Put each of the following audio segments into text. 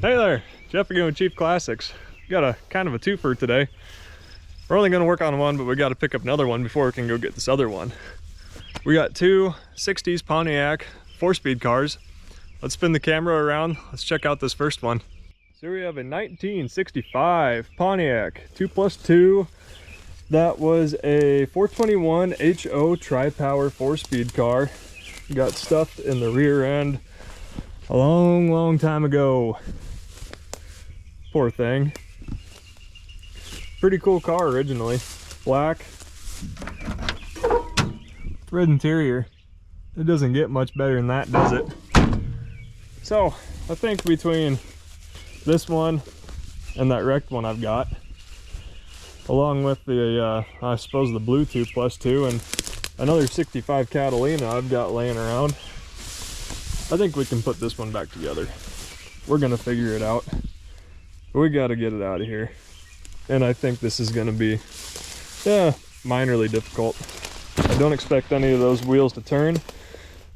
Hey there, Jeff again with Chief Classics. Got a kind of a twofer today. We're only gonna work on one, but we gotta pick up another one before we can go get this other one. We got two 60s Pontiac 4-speed cars. Let's spin the camera around. Let's check out this first one. So we have a 1965 Pontiac 2+2. That was a 421 HO tri-power 4-speed car. Got stuffed in the rear end a long time ago. Poor thing. Pretty cool car originally. Black. Red interior. It doesn't get much better than that, does it? So, I think between this one and that wrecked one I've got, along with the, I suppose the blue 2+2 and another 65 Catalina I've got laying around, I think we can put this one back together. We're gonna figure it out. But we gotta get it out of here. And I think this is gonna be, minorly difficult. I don't expect any of those wheels to turn.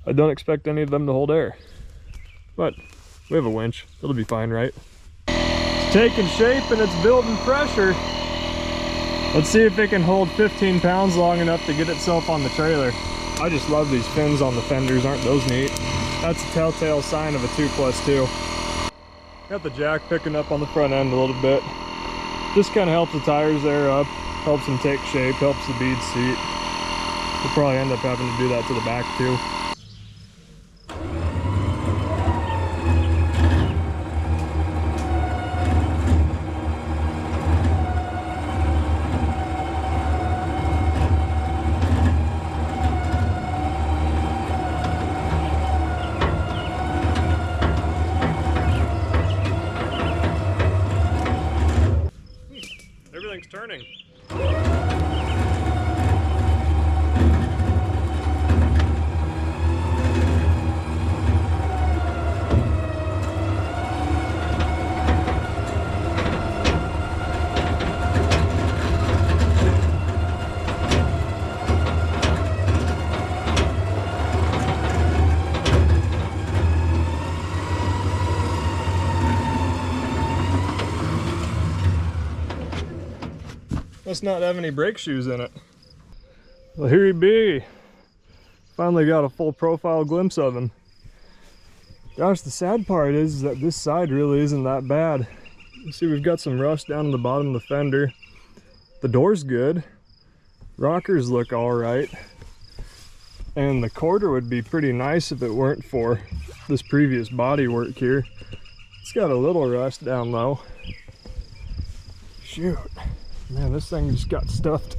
I don't expect any of them to hold air. But we have a winch. It'll be fine, right? It's taking shape and it's building pressure. Let's see if it can hold 15 pounds long enough to get itself on the trailer. I just love these fins on the fenders. Aren't those neat? That's a telltale sign of a 2+2. Got the jack picking up on the front end a little bit. Just kind of helps the tires air up, helps them take shape, helps the bead seat. We'll probably end up having to do that to the back too. Everything's turning. Must not have any brake shoes in it. Well, here he be. Finally got a full profile glimpse of him. Gosh, the sad part is that this side really isn't that bad. You see, we've got some rust down in the bottom of the fender. The door's good. Rockers look all right. And the quarter would be pretty nice if it weren't for this previous body work here. It's got a little rust down low. Shoot. Man, this thing just got stuffed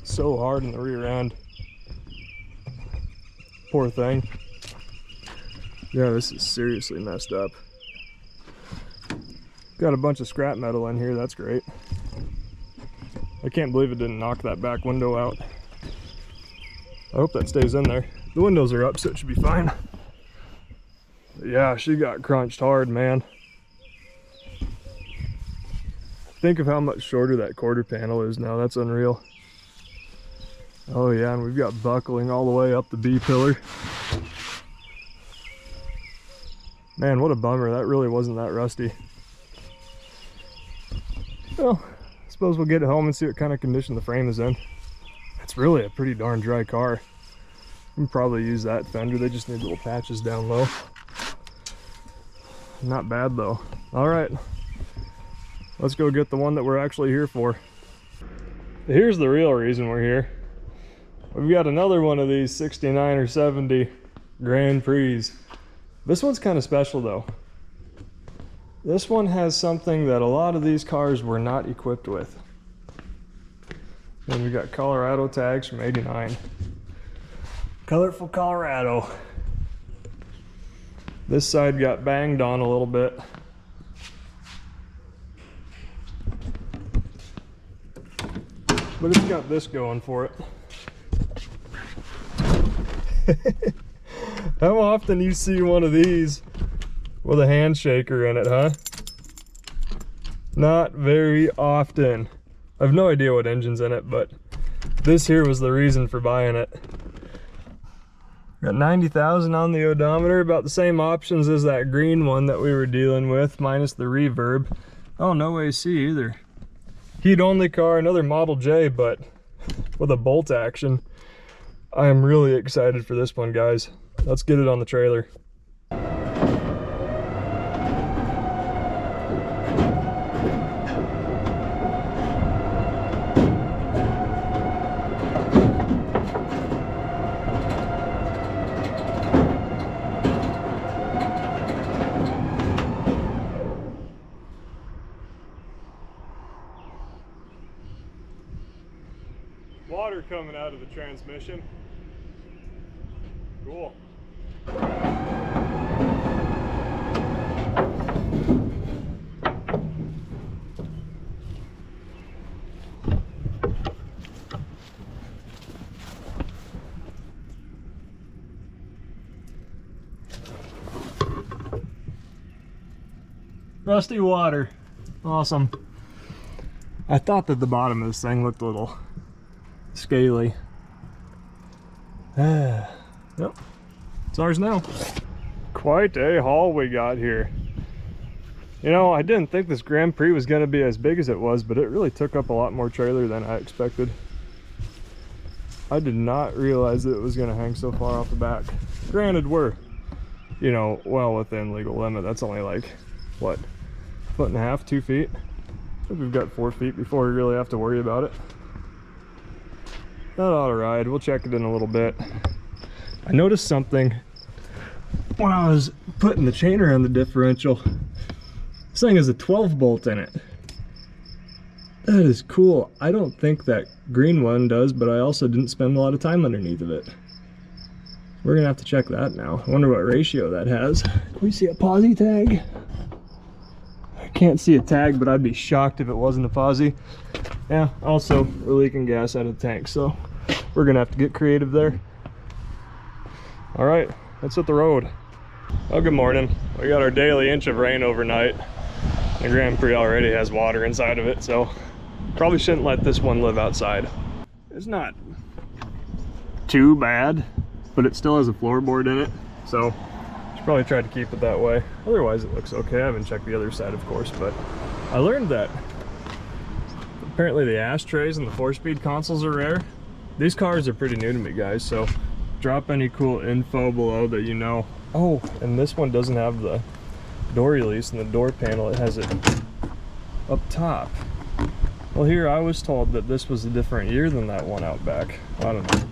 so hard in the rear end. Poor thing. Yeah, this is seriously messed up. Got a bunch of scrap metal in here, that's great. I can't believe it didn't knock that back window out. I hope that stays in there. The windows are up, so it should be fine. But yeah, she got crunched hard, man. Think of how much shorter that quarter panel is now. That's unreal. Oh yeah, and we've got buckling all the way up the B pillar. Man, what a bummer. That really wasn't that rusty. Well, I suppose we'll get it home and see what kind of condition the frame is in. It's really a pretty darn dry car. We can probably use that fender. They just need little patches down low. Not bad though. All right. Let's go get the one that we're actually here for. Here's the real reason we're here. We've got another one of these 69 or 70 Grand Prix. This one's kind of special though. This one has something that a lot of these cars were not equipped with. And we got Colorado tags from '89. Colorful Colorado. This side got banged on a little bit. But it's got this going for it. How often you see one of these with a hand shaker in it, huh? Not very often. I have no idea what engine's in it, but this here was the reason for buying it. Got 90,000 on the odometer, about the same options as that green one that we were dealing with, minus the reverb. Oh, no AC either. Heat only car, another Model J, but with a bolt action. I am really excited for this one, guys. Let's get it on the trailer. Water coming out of the transmission. Cool. Rusty water. Awesome. I thought that the bottom of this thing looked a little scaly. Yep, it's ours now. Quite a haul we got here. You know, I didn't think this Grand Prix was going to be as big as it was, but it really took up a lot more trailer than I expected. I did not realize that it was going to hang so far off the back. Granted, we're, you know, well within legal limit. That's only like, what, 1.5 feet, 2 feet? I think we've got 4 feet before we really have to worry about it. That ought to ride. We'll check it in a little bit. I noticed something when I was putting the chain around the differential. This thing has a 12 bolt in it. That is cool. I don't think that green one does, but I also didn't spend a lot of time underneath of it. We're gonna have to check that now. I wonder what ratio that has. Can we see a posi tag? I can't see a tag, but I'd be shocked if it wasn't a posi. Yeah, also we're leaking gas out of the tank, so we're gonna have to get creative there. All right, let's hit the road. Oh, good morning. We got our daily inch of rain overnight. The Grand Prix already has water inside of it, so probably shouldn't let this one live outside. It's not too bad, but it still has a floorboard in it, so should probably try to keep it that way. Otherwise it looks okay. I haven't checked the other side, of course, but I learned that apparently the ashtrays and the 4-speed consoles are rare. These cars are pretty new to me, guys, so drop any cool info below that you know. Oh, and this one doesn't have the door release and the door panel. It has it up top. Well, here I was told that this was a different year than that one out back. I don't know.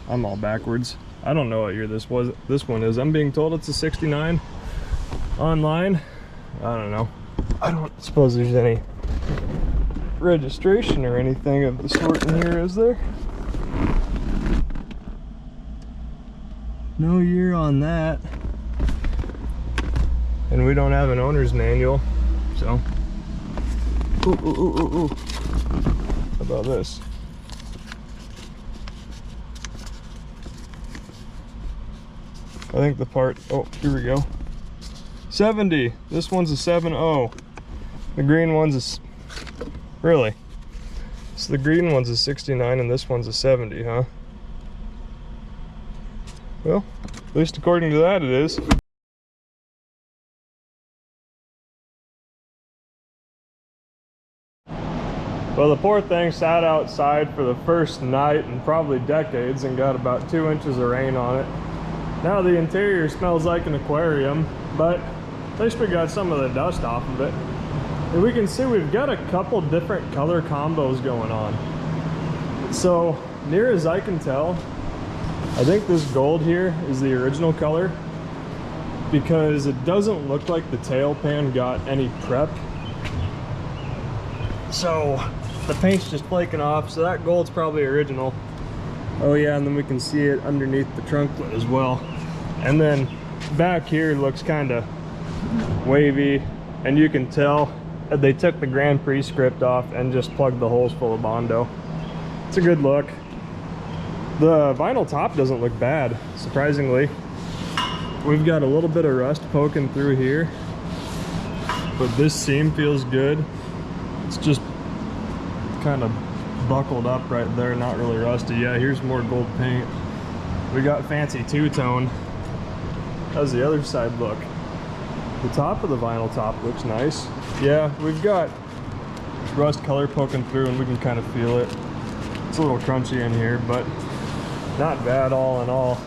I'm all backwards. I don't know what year this one is. I'm being told it's a 69 online. I don't know. I don't suppose there's any registration or anything of the sort in here, is there? No year on that. And we don't have an owner's manual, so. Ooh, ooh, ooh, ooh, ooh. How about this? I think the part, oh, here we go. 70, this one's a 7.0. The green one's a, really? So the green one's a 69 and this one's a 70, huh? Well, at least according to that it is. Well, the poor thing sat outside for the first night in probably decades and got about 2 inches of rain on it. Now the interior smells like an aquarium, but at least we got some of the dust off of it. And we can see we've got a couple different color combos going on. So, near as I can tell, I think this gold here is the original color because it doesn't look like the tail pan got any prep. So the paint's just flaking off, so that gold's probably original. Oh yeah, and then we can see it underneath the trunk lid as well. And then back here looks kind of wavy, and you can tell that they took the Grand Prix script off and just plugged the holes full of Bondo. It's a good look. The vinyl top doesn't look bad, surprisingly. We've got a little bit of rust poking through here, but this seam feels good. It's just kind of buckled up right there, not really rusty. Yeah, here's more gold paint. We got fancy two-tone. How's the other side look? The top of the vinyl top looks nice. Yeah, we've got rust color poking through and we can kind of feel it. It's a little crunchy in here, but not bad all in all.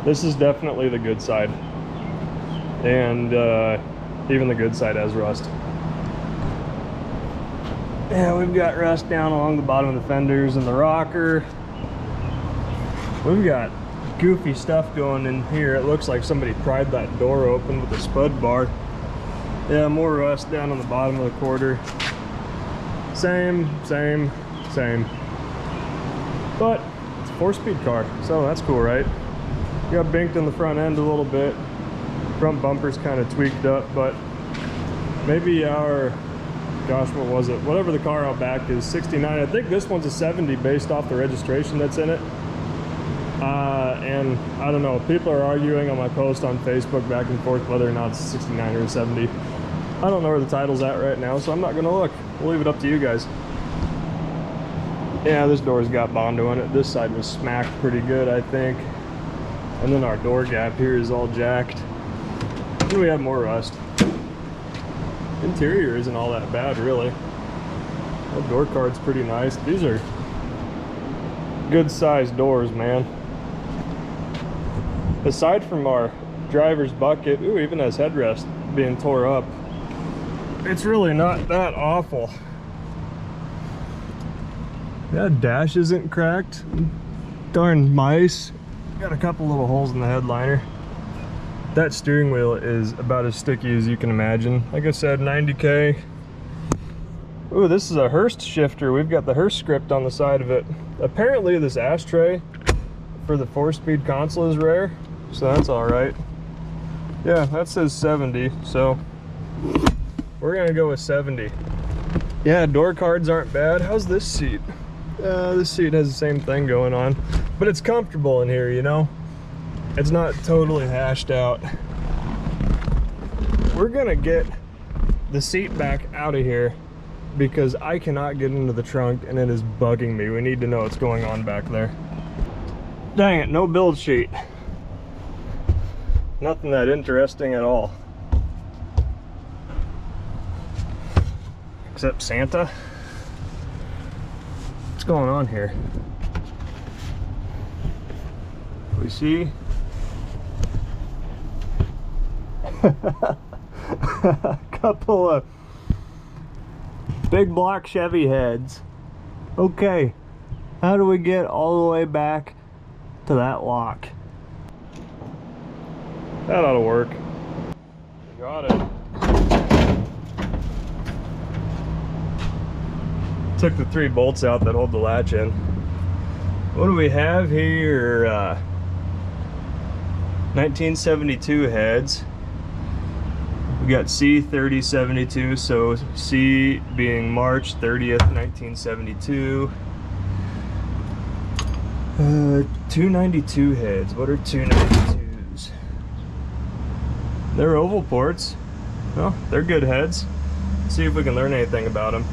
This is definitely the good side. And even the good side has rust. Yeah, we've got rust down along the bottom of the fenders and the rocker. We've got goofy stuff going in here. It looks like somebody pried that door open with a spud bar. Yeah, more rust down on the bottom of the quarter. Same. But it's a 4-speed car, so that's cool, right? Got binked in the front end a little bit. Front bumper's kind of tweaked up, but maybe our, gosh, what was it? Whatever the car out back is 69. I think this one's a 70 based off the registration that's in it. And I don't know, people are arguing on my post on Facebook back and forth whether or not it's 69 or 70. I don't know where the title's at right now, so I'm not gonna look. We'll leave it up to you guys. Yeah, this door's got Bondo in it. This side was smacked pretty good, I think. And then our door gap here is all jacked. And we have more rust. Interior isn't all that bad, really. The door card's pretty nice. These are good sized doors, man. Aside from our driver's bucket, ooh, even has headrest being tore up, it's really not that awful. That dash isn't cracked. Darn mice. Got a couple little holes in the headliner. That steering wheel is about as sticky as you can imagine. Like I said, 90K. Ooh, this is a Hurst shifter. We've got the Hurst script on the side of it. Apparently this ashtray for the 4-speed console is rare, so that's all right. Yeah, that says 70, so we're gonna go with 70. Yeah, door cards aren't bad. How's this seat? This seat has the same thing going on, but it's comfortable in here, you know? It's not totally hashed out. We're gonna get the seat back out of here because I cannot get into the trunk and it is bugging me. We need to know what's going on back there. Dang it, no build sheet. Nothing that interesting at all. Except Santa. What's going on here? We see a couple of big block Chevy heads. Okay, how do we get all the way back to that lock? That ought to work. Got it. Took the 3 bolts out that hold the latch in. What do we have here? 1972 heads. We got C3072, so C being March 30th, 1972. 292 heads. What are 292s? They're oval ports. Well, they're good heads. Let's see if we can learn anything about them.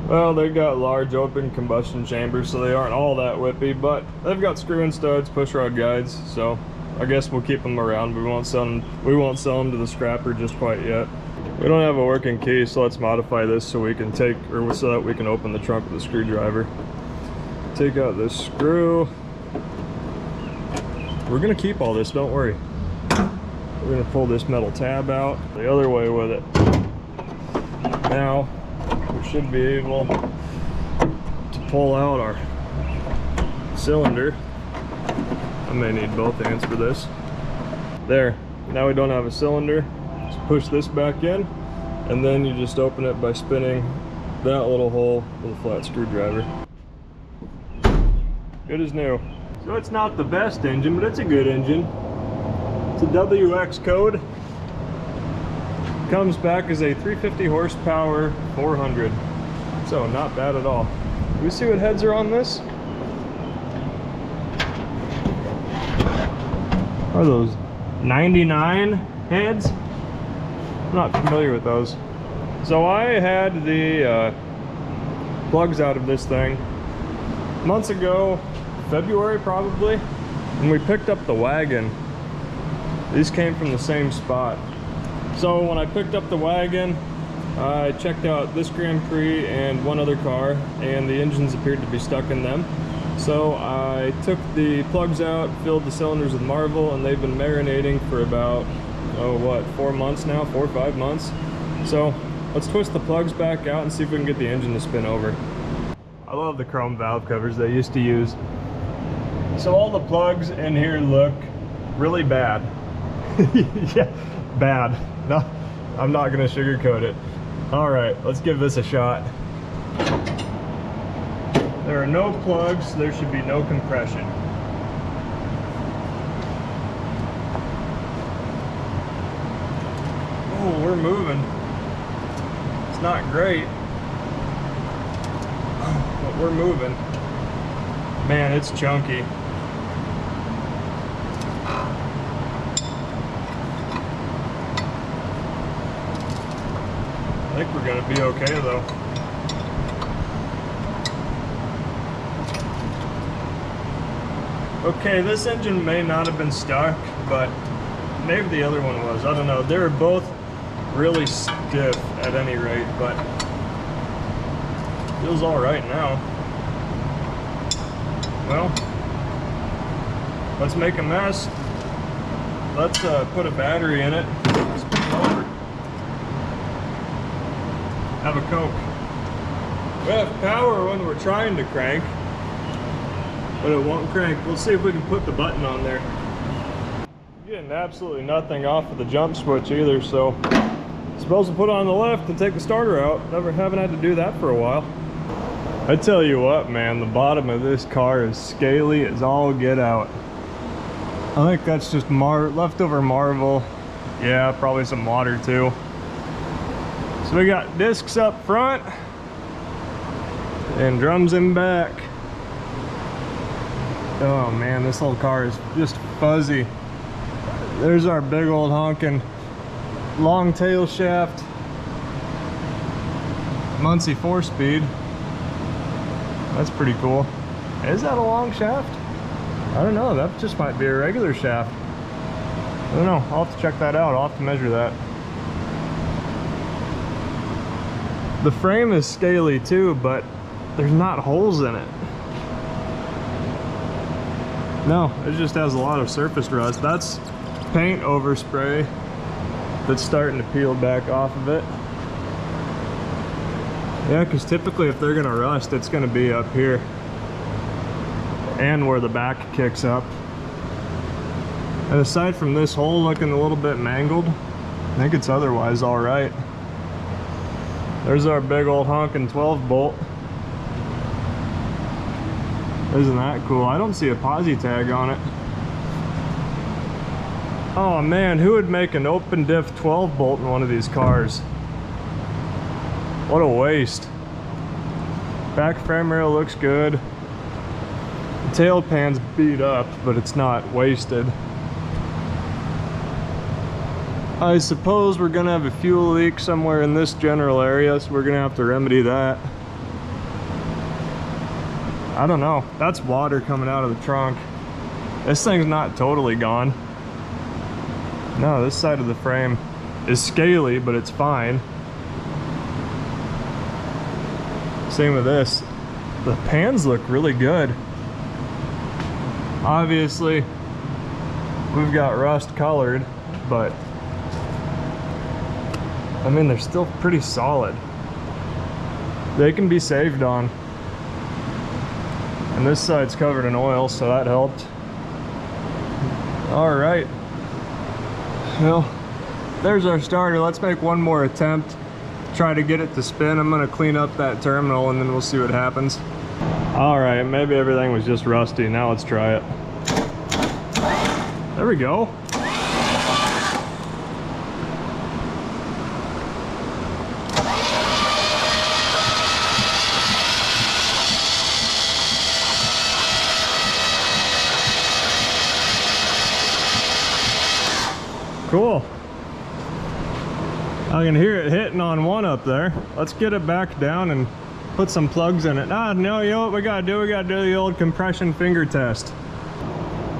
Well, they've got large open combustion chambers, so they aren't all that whippy, but they've got screw-in studs, push rod guides, so I guess we'll keep them around. We won't sell them to the scrapper just quite yet. We don't have a working key, so let's modify this so we can so that we can open the trunk with a screwdriver. Take out this screw. We're gonna keep all this, don't worry. We're gonna pull this metal tab out the other way with it. Now, we should be able to pull out our cylinder. I may need both hands for this. There, now we don't have a cylinder. Just push this back in, and then you just open it by spinning that little hole with a flat screwdriver. Good as new. So it's not the best engine, but it's a good engine. It's a WX code. Comes back as a 350 horsepower 400. So not bad at all. Can we see what heads are on this? Are those 99 heads? I'm not familiar with those. So I had the plugs out of this thing months ago, February probably, When we picked up the wagon, these came from the same spot. So when I picked up the wagon, I checked out this Grand Prix and one other car, and the engines appeared to be stuck in them. So I took the plugs out, filled the cylinders with Marvel, and they've been marinating for about, 4 months now, 4 or 5 months. So let's twist the plugs back out and see if we can get the engine to spin over. I love the chrome valve covers they used to use. So all the plugs in here look really bad. Yeah, bad. No, I'm not gonna sugarcoat it. All right, let's give this a shot. There are no plugs, so there should be no compression. Oh, we're moving. It's not great, but we're moving. Man, it's chunky. I think we're gonna be okay though. Okay, this engine may not have been stuck, but maybe the other one was. I don't know. They were both really stiff at any rate, but feels all right now. Well, let's make a mess. Let's put a battery in it. Spin it over. Have a Coke. We have power when we're trying to crank, but it won't crank. We'll see if we can put the button on there. Getting absolutely nothing off of the jump switch either, so I'm supposed to put it on the left and take the starter out. Haven't had to do that for a while. I tell you what, man, the bottom of this car is scaly as all get out. I think that's just leftover Marvel. Yeah, probably some water too. So we got discs up front and drums in back. Oh man, this whole car is just fuzzy. There's our big old honking long tail shaft Muncie 4-speed. That's pretty cool. Is that a long shaft? I don't know, that just might be a regular shaft. I don't know, I'll have to check that out. I'll have to measure that. The frame is scaly too, but there's not holes in it. No, it just has a lot of surface rust. That's paint overspray that's starting to peel back off of it. Yeah, because typically if they're gonna rust, it's gonna be up here and where the back kicks up. And aside from this hole looking a little bit mangled, I think it's otherwise all right. There's our big old honking 12 bolt. Isn't that cool? I don't see a posi tag on it. Oh man, who would make an open diff 12 bolt in one of these cars? What a waste. Back frame rail looks good. The tail pan's beat up, but it's not wasted. I suppose we're gonna have a fuel leak somewhere in this general area, so we're gonna have to remedy that. I don't know, that's water coming out of the trunk. This thing's not totally gone. No, this side of the frame is scaly, but it's fine. Same with this. The pans look really good. Obviously, we've got rust colored, but I mean, they're still pretty solid. They can be saved on. And this side's covered in oil, so that helped. All right. Well, there's our starter. Let's make one more attempt. Try to get it to spin. I'm gonna clean up that terminal and then we'll see what happens. All right, maybe everything was just rusty. Now let's try it. There we go. Cool. I can hear it hitting on one up there. Let's get it back down and put some plugs in it. Ah, no, you know what we gotta do? We gotta do the old compression finger test.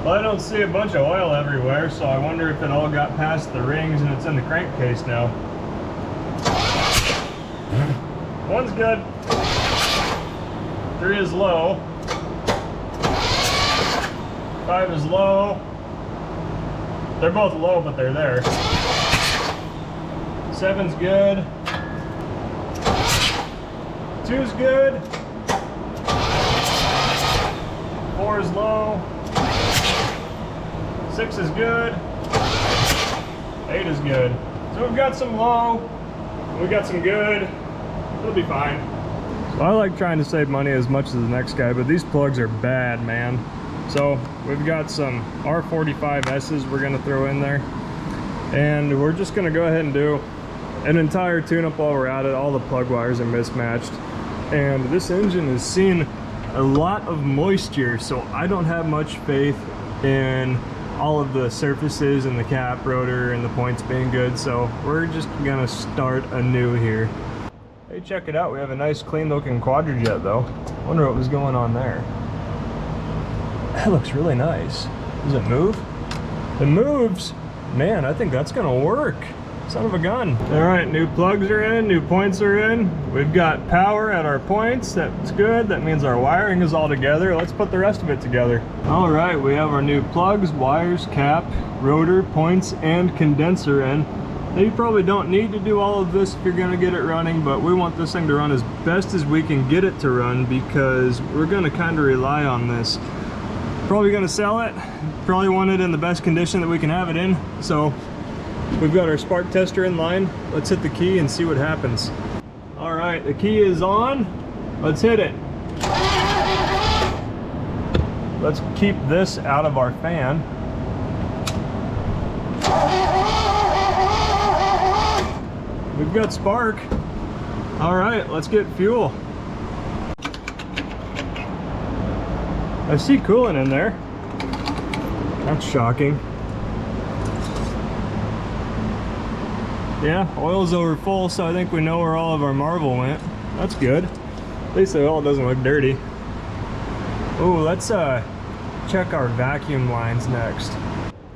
Well, I don't see a bunch of oil everywhere, so I wonder if it all got past the rings and it's in the crankcase now. One's good. 3 is low. 5 is low. They're both low, but they're there. 7's good. 2's good. 4 is low. 6 is good. 8 is good. So we've got some low. We got some good. It'll be fine. So I like trying to save money as much as the next guy, but these plugs are bad, man. So we've got some R45S's we're gonna throw in there. And we're just gonna go ahead and do an entire tune-up while we're at it. All the plug wires are mismatched. And this engine has seen a lot of moisture, so I don't have much faith in all of the surfaces and the cap, rotor, and the points being good, so we're just gonna start anew here. Hey, check it out, we have a nice clean looking quadrajet though. Wonder what was going on there. That looks really nice. Does it move? It moves! Man, I think that's gonna work. Son of a gun. All right, new plugs are in, new points are in. We've got power at our points, that's good. That means our wiring is all together. Let's put the rest of it together. All right, we have our new plugs, wires, cap, rotor, points, and condenser in. Now you probably don't need to do all of this if you're gonna get it running, but we want this thing to run as best as we can get it to run because we're gonna kind of rely on this. Probably gonna sell it, probably want it in the best condition that we can have it in, so we've got our spark tester in line. Let's hit the key and see what happens. All right, the key is on. Let's hit it. Let's keep this out of our fan. We've got spark. All right, let's get fuel. I see coolant in there. That's shocking. Yeah, oil's over full, so I think we know where all of our marble went. That's good. At least the oil doesn't look dirty. Oh, let's check our vacuum lines next.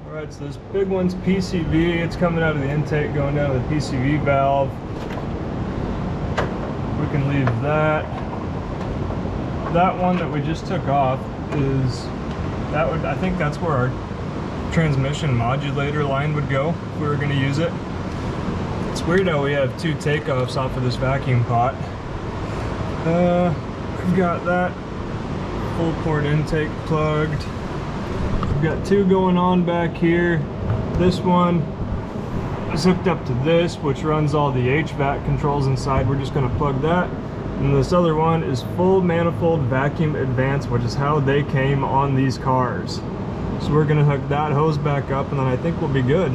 All right, so this big one's PCV. It's coming out of the intake, going down to the PCV valve. We can leave that. That one that we just took off is, I think that's where our transmission modulator line would go if we were gonna use it. It's weird how we have 2 takeoffs off of this vacuum pot. We've got that full port intake plugged. We've got 2 going on back here. This one is hooked up to this, which runs all the HVAC controls inside. We're just gonna plug that. And this other one is full manifold vacuum advance, which is how they came on these cars. So we're gonna hook that hose back up and then I think we'll be good.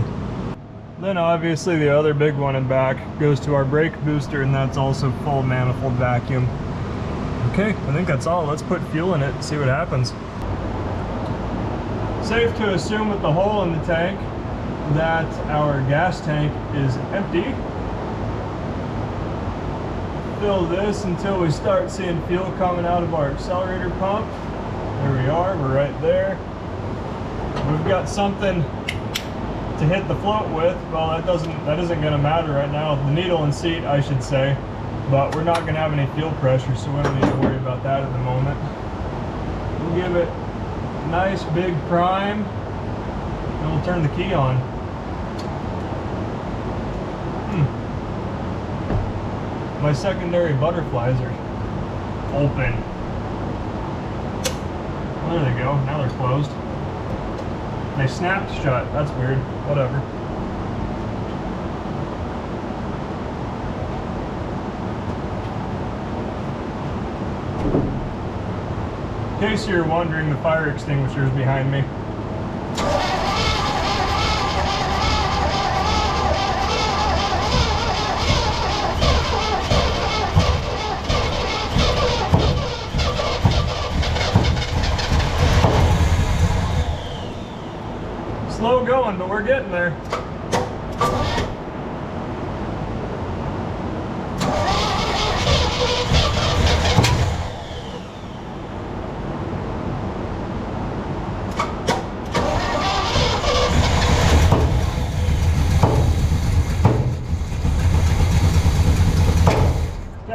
Then obviously the other big one in back goes to our brake booster, and that's also full manifold vacuum. Okay, I think that's all. Let's put fuel in it and see what happens. Safe to assume with the hole in the tank that our gas tank is empty. Fill this until we start seeing fuel coming out of our accelerator pump. There we are, we're right there. We've got something to hit the float with. Well, that isn't going to matter right now. The needle and seat, I should say, but we're not going to have any fuel pressure, so we don't need to worry about that at the moment. We'll give it a nice big prime, and we'll turn the key on. My secondary butterflies are open. Well, there they go. Now they're closed. They snapped shut. That's weird. Whatever. In case you're wondering, the fire extinguisher is behind me. Slow going, but we're getting there.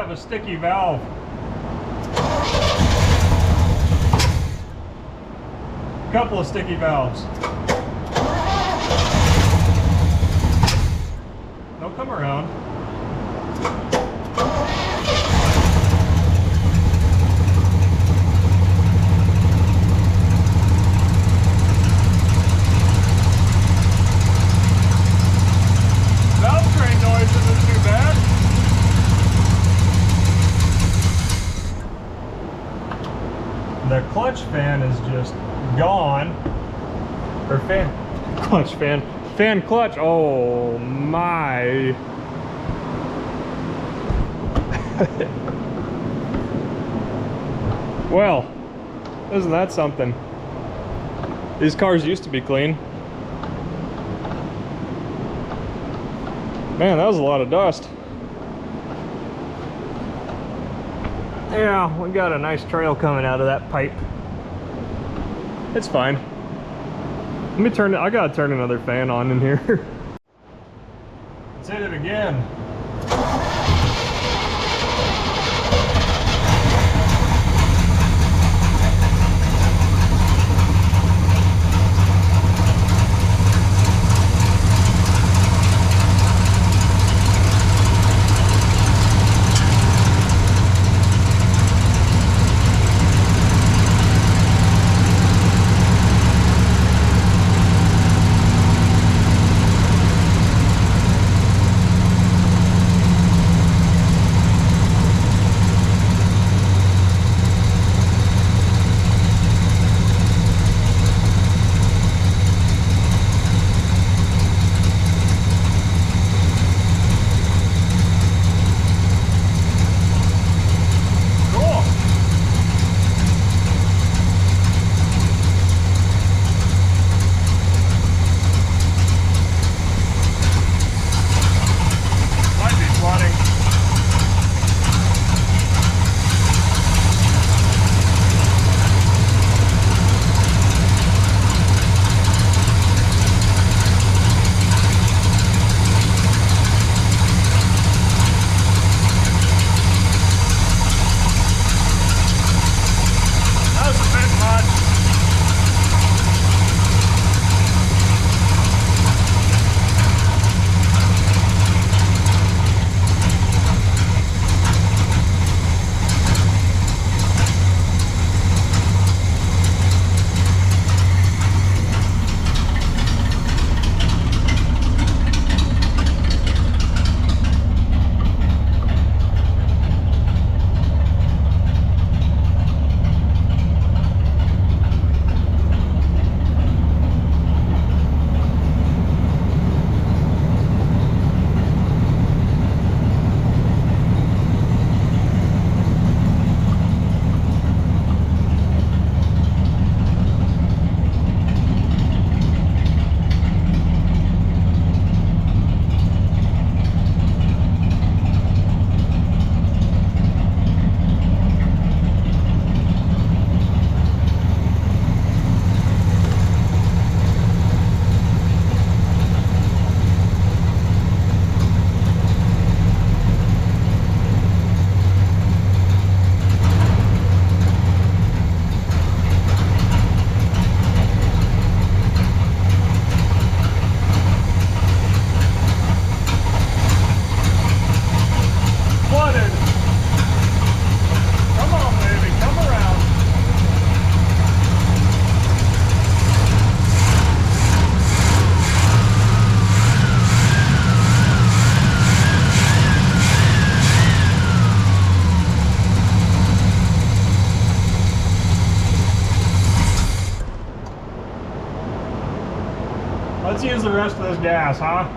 have a sticky valve. A couple of sticky valves. They'll come around. Valve train noise isn't too bad. The clutch fan is just gone. Or clutch fan clutch. Oh my. Well, isn't that something? These cars used to be clean. Man, that was a lot of dust. Yeah, we got a nice trail coming out of that pipe. It's fine. Let me turn it, I gotta turn another fan on in here. Let's hit it again. Let's use the rest of this gas, huh?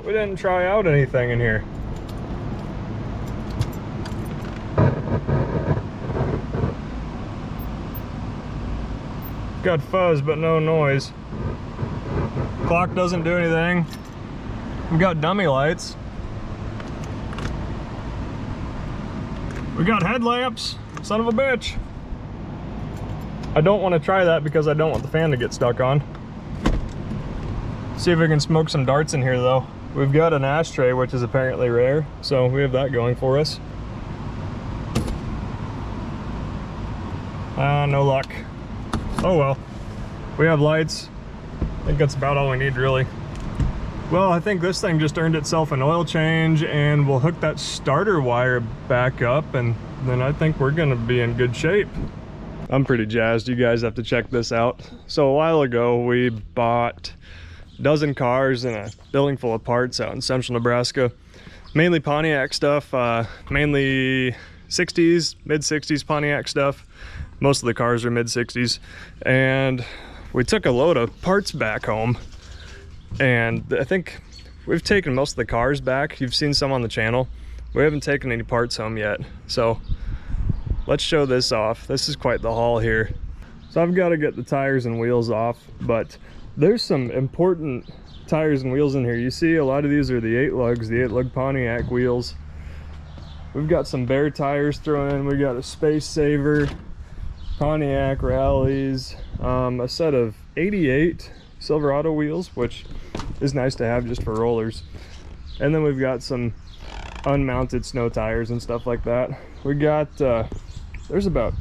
We didn't try out anything in here. got fuzz but no noise. Clock doesn't do anything. We got dummy lights. We got headlamps, son of a bitch. I don't want to try that because I don't want the fan to get stuck on. See if we can smoke some darts in here though. We've got an ashtray, which is apparently rare, so we have that going for us. No luck. Oh well. We have lights. I think that's about all we need really. Well, I think this thing just earned itself an oil change, and we'll hook that starter wire back up, and then I think we're gonna be in good shape. I'm pretty jazzed. You guys have to check this out. So a while ago, we bought a dozen cars and a building full of parts out in central Nebraska. Mainly Pontiac stuff, mainly 60s, mid-60s Pontiac stuff. Most of the cars are mid-60s. And we took a load of parts back home. And I think we've taken most of the cars back. You've seen some on the channel. We haven't taken any parts home yet. So let's show this off. This is quite the haul here. So I've got to get the tires and wheels off, but there's some important tires and wheels in here. You see a lot of these are the 8-lug Pontiac wheels. We've got some Bear tires thrown in. We got a Space Saver, Pontiac rallies, a set of 88 Silverado wheels, which is nice to have just for rollers. And then we've got some unmounted snow tires and stuff like that. We got there's about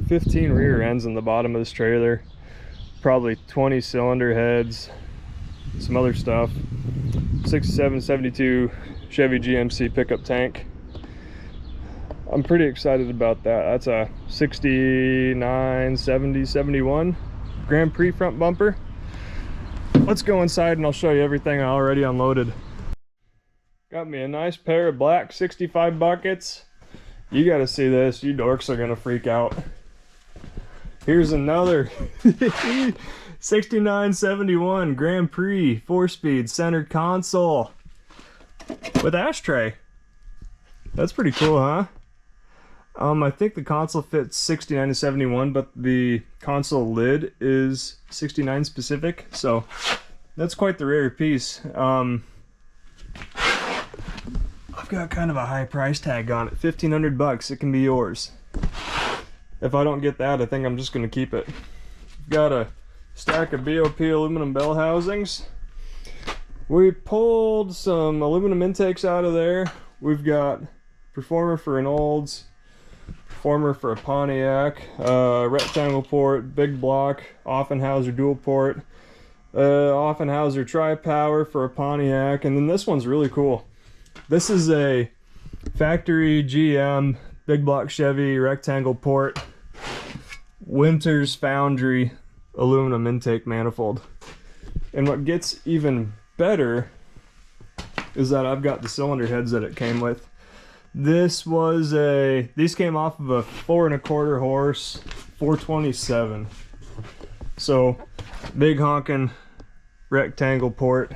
15 rear ends in the bottom of this trailer, probably 20 cylinder heads, some other stuff. 67, 72 Chevy GMC pickup tank. I'm pretty excited about that. That's a 69, 70, 71 Grand Prix front bumper. Let's go inside and I'll show you everything I already unloaded. Got me a nice pair of black 65 buckets. You gotta see this. You dorks are gonna freak out. Here's another 6971 Grand Prix 4-speed centered console with ashtray. That's pretty cool, huh? I think the console fits 69 to 71, but the console lid is 69 specific, so that's quite the rare piece. I've got kind of a high price tag on it, 1,500 bucks. It can be yours. If I don't get that, I think I'm just gonna keep it. Got a stack of BOP aluminum bell housings. We pulled some aluminum intakes out of there. We've got performer for an Olds, performer for a Pontiac, rectangle port, big block, Offenhauser dual port, Offenhauser tri-power for a Pontiac, and then this one's really cool. This is a factory GM big block Chevy rectangle port Winters Foundry aluminum intake manifold. And what gets even better is that I've got the cylinder heads that it came with. These came off of a 4.25 horse 427. So big honking rectangle port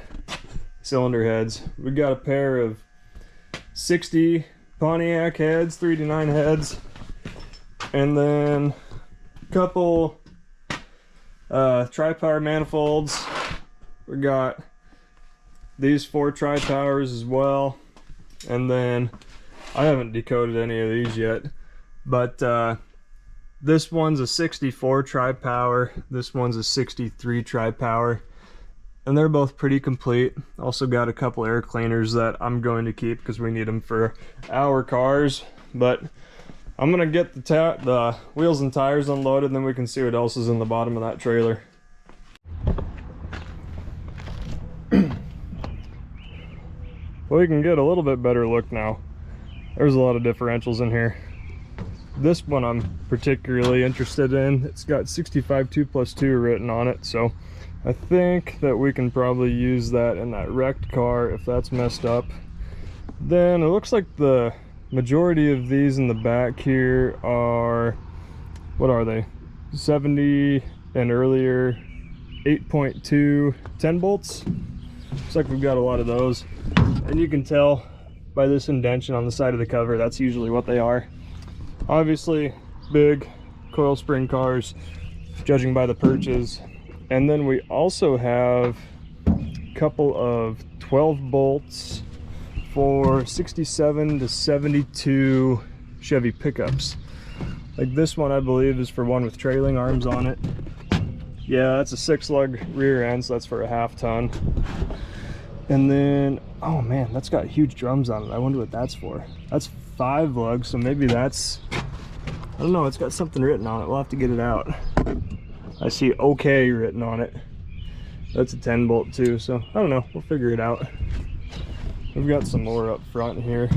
cylinder heads. We got a pair of 60 Pontiac heads, 3 to 9 heads, and then a couple tri-power manifolds. We got these 4 tri-powers as well, and then I haven't decoded any of these yet, but this one's a 64 tri-power, this one's a 63 tri-power, and they're both pretty complete. Also got a couple air cleaners that I'm going to keep because we need them for our cars, but I'm gonna get the wheels and tires unloaded, and then we can see what else is in the bottom of that trailer. We can get a little bit better look now. There's a lot of differentials in here. This one I'm particularly interested in. It's got 65 2+2 written on it, so I think that we can probably use that in that wrecked car if that's messed up. Then it looks like the majority of these in the back here are, what are they? 70 and earlier 8.2 10 bolts. Looks like we've got a lot of those. And you can tell by this indentation on the side of the cover, that's usually what they are. Obviously, big coil spring cars, judging by the perches. And then we also have a couple of 12 bolts for 67 to 72 Chevy pickups. Like this one, I believe, is for one with trailing arms on it. Yeah, that's a 6-lug rear end, so that's for a 1/2 ton. And then, oh man, that's got huge drums on it. I wonder what that's for. That's 5 lugs, so maybe that's, I don't know, it's got something written on it. We'll have to get it out. I see OK written on it. That's a 10 bolt too, so I don't know, we'll figure it out. We've got some more up front here.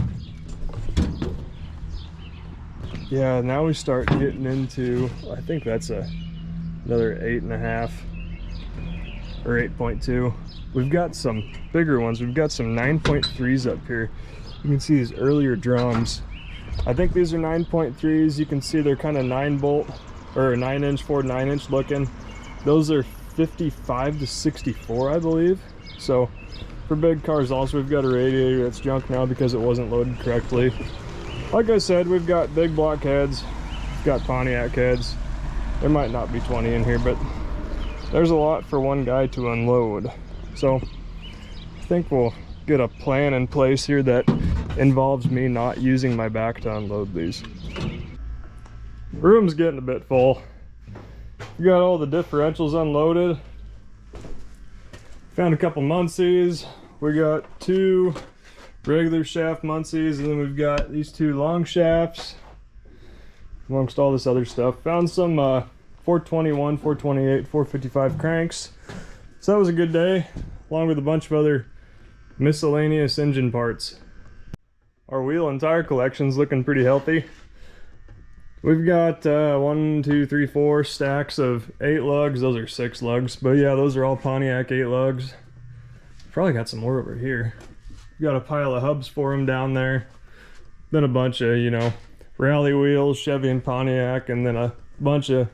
Yeah, now we start getting into, I think that's another 8.5 or 8.2. We've got some bigger ones. We've got some 9.3s up here. You can see these earlier drums. I think these are 9.3s. You can see they're kind of 9 bolt or 9-inch, Ford 9-inch looking. Those are 55 to 64, I believe. So for big cars also, we've got a radiator that's junk now because it wasn't loaded correctly. Like I said, we've got big block heads, we've got Pontiac heads. There might not be 20 in here, but there's a lot for one guy to unload. So I think we'll get a plan in place here that involves me not using my back to unload these. Room's getting a bit full. We got all the differentials unloaded. Found a couple Muncies. We got 2 regular shaft Muncies, and then we've got these 2 long shafts amongst all this other stuff. Found some 421, 428, 455 cranks. So that was a good day, along with a bunch of other miscellaneous engine parts. Our wheel and tire collection's looking pretty healthy. We've got 1, 2, 3, 4 stacks of 8 lugs. Those are 6 lugs, but yeah, those are all Pontiac 8 lugs. Probably got some more over here. Got a pile of hubs for them down there. Then a bunch of, you know, rally wheels, Chevy and Pontiac, and then a bunch of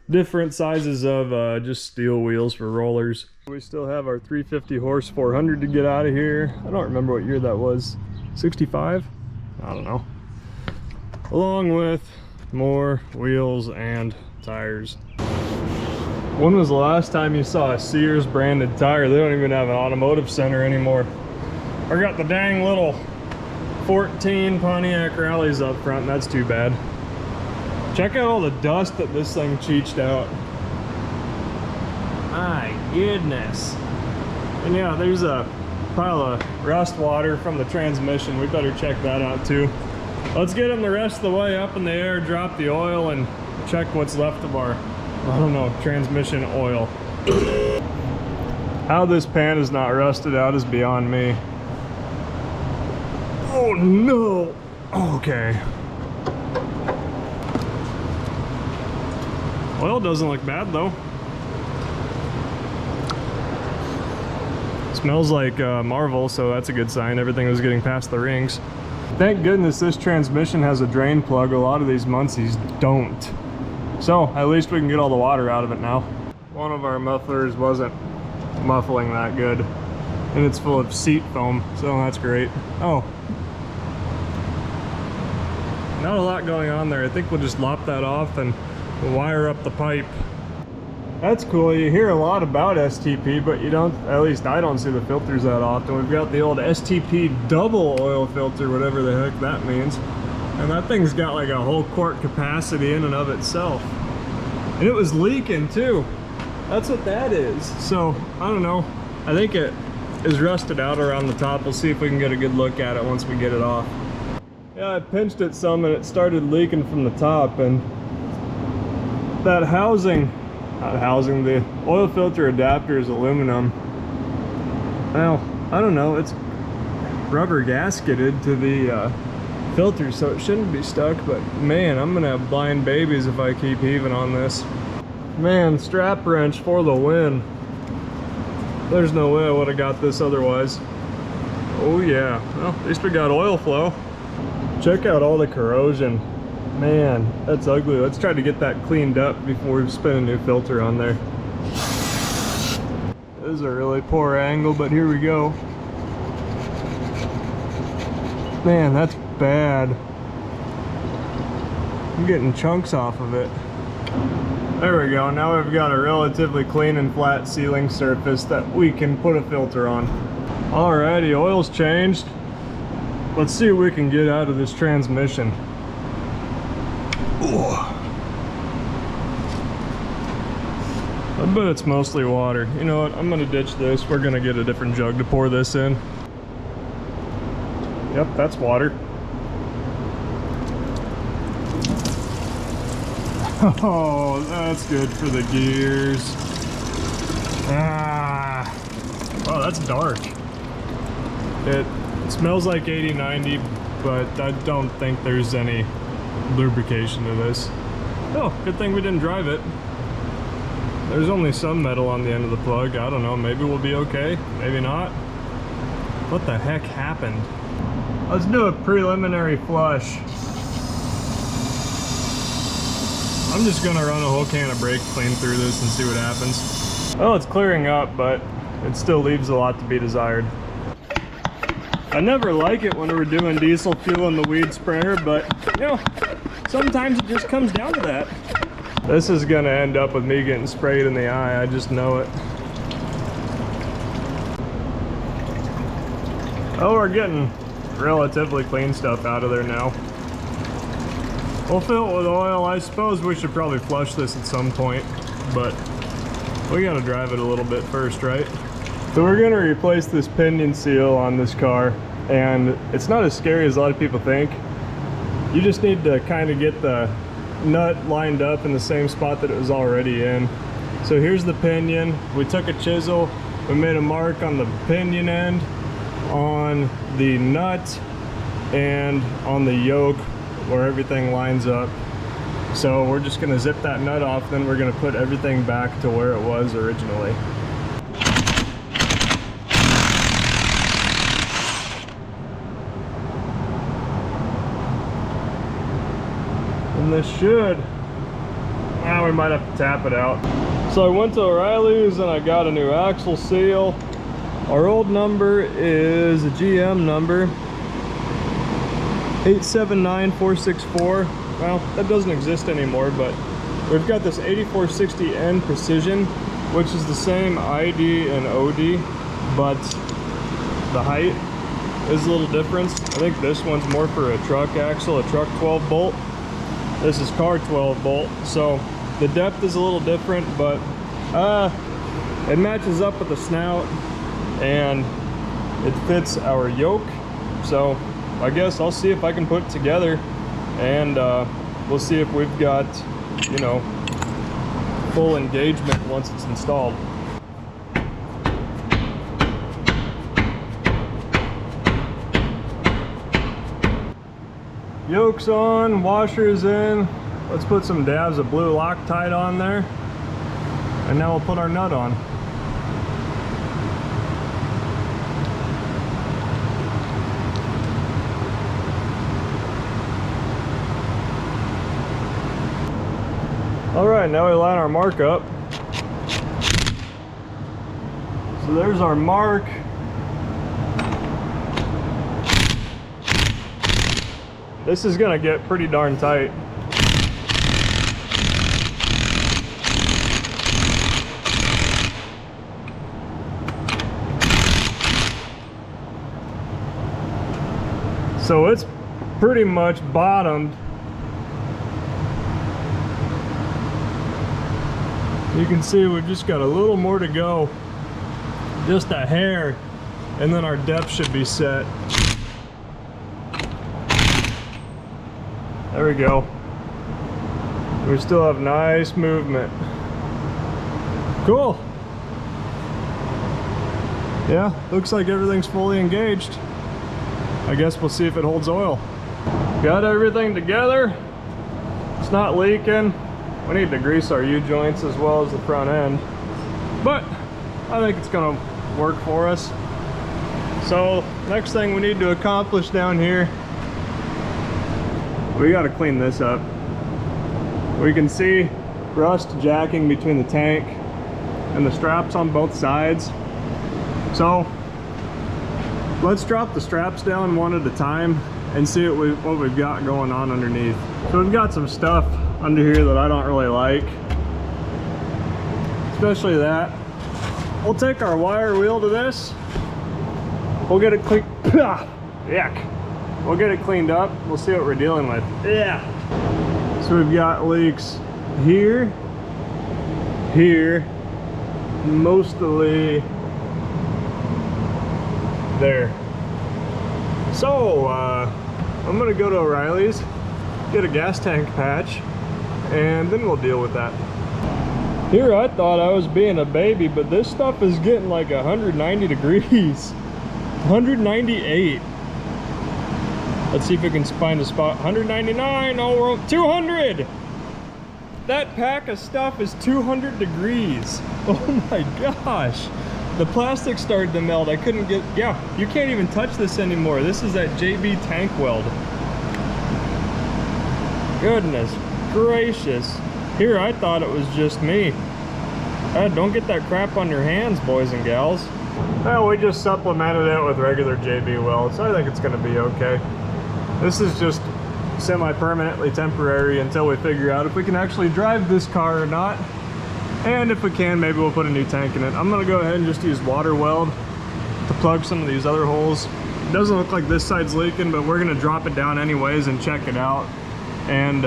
different sizes of just steel wheels for rollers. We still have our 350 horse 400 to get out of here. I don't remember what year that was. 65? I don't know. Along with more wheels and tires. When was the last time you saw a Sears branded tire? They don't even have an automotive center anymore. I got the dang little 14 Pontiac rallies up front, and that's too bad. Check out all the dust that this thing cheeched out. My goodness. And yeah, there's a pile of rust water from the transmission. We better check that out too. Let's get them the rest of the way up in the air, drop the oil, and check what's left of our, I don't know, transmission oil. How this pan is not rusted out is beyond me. Oh no! Okay. Oil doesn't look bad though. Smells like Marvel, so that's a good sign. Everything was getting past the rings. Thank goodness this transmission has a drain plug. A lot of these Muncies don't. So at least we can get all the water out of it now. One of our mufflers wasn't muffling that good, and it's full of seat foam, so that's great. Oh. Not a lot going on there. I think we'll just lop that off and we'll wire up the pipe. That's cool. You hear a lot about STP, but you don't, at least I don't see the filters that often. We've got the old STP double oil filter, whatever the heck that means. And that thing's got like a whole quart capacity in and of itself. And it was leaking too. That's what that is. So, I don't know. I think it is rusted out around the top. We'll see if we can get a good look at it once we get it off. Yeah, I pinched it some and it started leaking from the top, and that housing, the oil filter adapter is aluminum. Well, I don't know, it's rubber gasketed to the filter, so it shouldn't be stuck, but man, I'm gonna have blind babies if I keep heaving on this. Man, strap wrench for the win. There's no way I would have got this otherwise. Oh yeah, well, at least we got oil flow. Check out all the corrosion. Man, that's ugly. Let's try to get that cleaned up before we spin a new filter on there. This is a really poor angle, but here we go. Man, that's bad. I'm getting chunks off of it. There we go. Now we've got a relatively clean and flat sealing surface that we can put a filter on. Alrighty, oil's changed. Let's see what we can get out of this transmission. Ooh. I bet it's mostly water. You know what? I'm gonna ditch this. We're gonna get a different jug to pour this in. Yep, that's water. Oh, that's good for the gears. Ah, wow, that's dark. It smells like 80-90, but I don't think there's any lubrication to this. Oh, good thing we didn't drive it. There's only some metal on the end of the plug. I don't know, maybe we'll be okay, maybe not. What the heck happened? Let's do a preliminary flush. I'm just gonna run a whole can of brake clean through this and see what happens. Well, it's clearing up, but it still leaves a lot to be desired. I never like it when we're doing diesel fuel in the weed sprayer, but you know, sometimes it just comes down to that. This is gonna end up with me getting sprayed in the eye, I just know it. Oh, we're getting relatively clean stuff out of there now. We'll fill it with oil. I suppose we should probably flush this at some point, but we gotta drive it a little bit first, right? So we're gonna replace this pinion seal on this car, and it's not as scary as a lot of people think. You just need to kind of get the nut lined up in the same spot that it was already in. So here's the pinion. We took a chisel, we made a mark on the pinion end, on the nut, and on the yoke where everything lines up. So we're just gonna zip that nut off, then we're gonna put everything back to where it was originally. And this should, now we might have to tap it out. So I went to O'Reilly's and I got a new axle seal. Our old number is a GM number, 879464. Well, that doesn't exist anymore, but we've got this 8460N Precision, which is the same ID and OD, but the height is a little different. I think this one's more for a truck axle, a truck 12 bolt. This is car 12 bolt, so the depth is a little different, but it matches up with the snout and it fits our yoke. So I guess I'll see if I can put it together, and we'll see if we've got, you know, full engagement once it's installed. Yoke's on, washer's in. Let's put some dabs of blue Loctite on there, and now we'll put our nut on. All right, now we line our mark up. So there's our mark. This is gonna get pretty darn tight. So it's pretty much bottomed. You can see we've just got a little more to go, just a hair, and then our depth should be set. There we go. We still have nice movement. Cool. Yeah, looks like everything's fully engaged. I guess we'll see if it holds oil. Got everything together. It's not leaking. We need to grease our U-joints as well as the front end, but I think it's gonna work for us. So next thing we need to accomplish down here, we got to clean this up. We can see rust jacking between the tank and the straps on both sides. So let's drop the straps down one at a time and see what we've got going on underneath. So we've got some stuff under here that I don't really like. especially that. We'll take our wire wheel to this. We'll get it clean. Yuck. We'll get it cleaned up. We'll see what we're dealing with. Yeah. So we've got leaks here, here, mostly there. So I'm gonna go to O'Reilly's, get a gas tank patch, and then we'll deal with that. Here I thought I was being a baby, but this stuff is getting like 190 degrees. 198. Let's see if we can find a spot. 199. Oh, we're 200. That pack of stuff is 200 degrees. Oh my gosh. The plastic started to melt. I couldn't get, yeah, you can't even touch this anymore. This is that JB tank weld. Goodness gracious. Here I thought it was just me. Don't get that crap on your hands, boys and gals. Well, we just supplemented it with regular JB weld, so I think it's gonna be okay. This is just semi-permanently temporary until we figure out if we can actually drive this car or not. And if we can, maybe we'll put a new tank in it. I'm gonna go ahead and just use water weld to plug some of these other holes. It doesn't look like this side's leaking, but we're gonna drop it down anyways and check it out and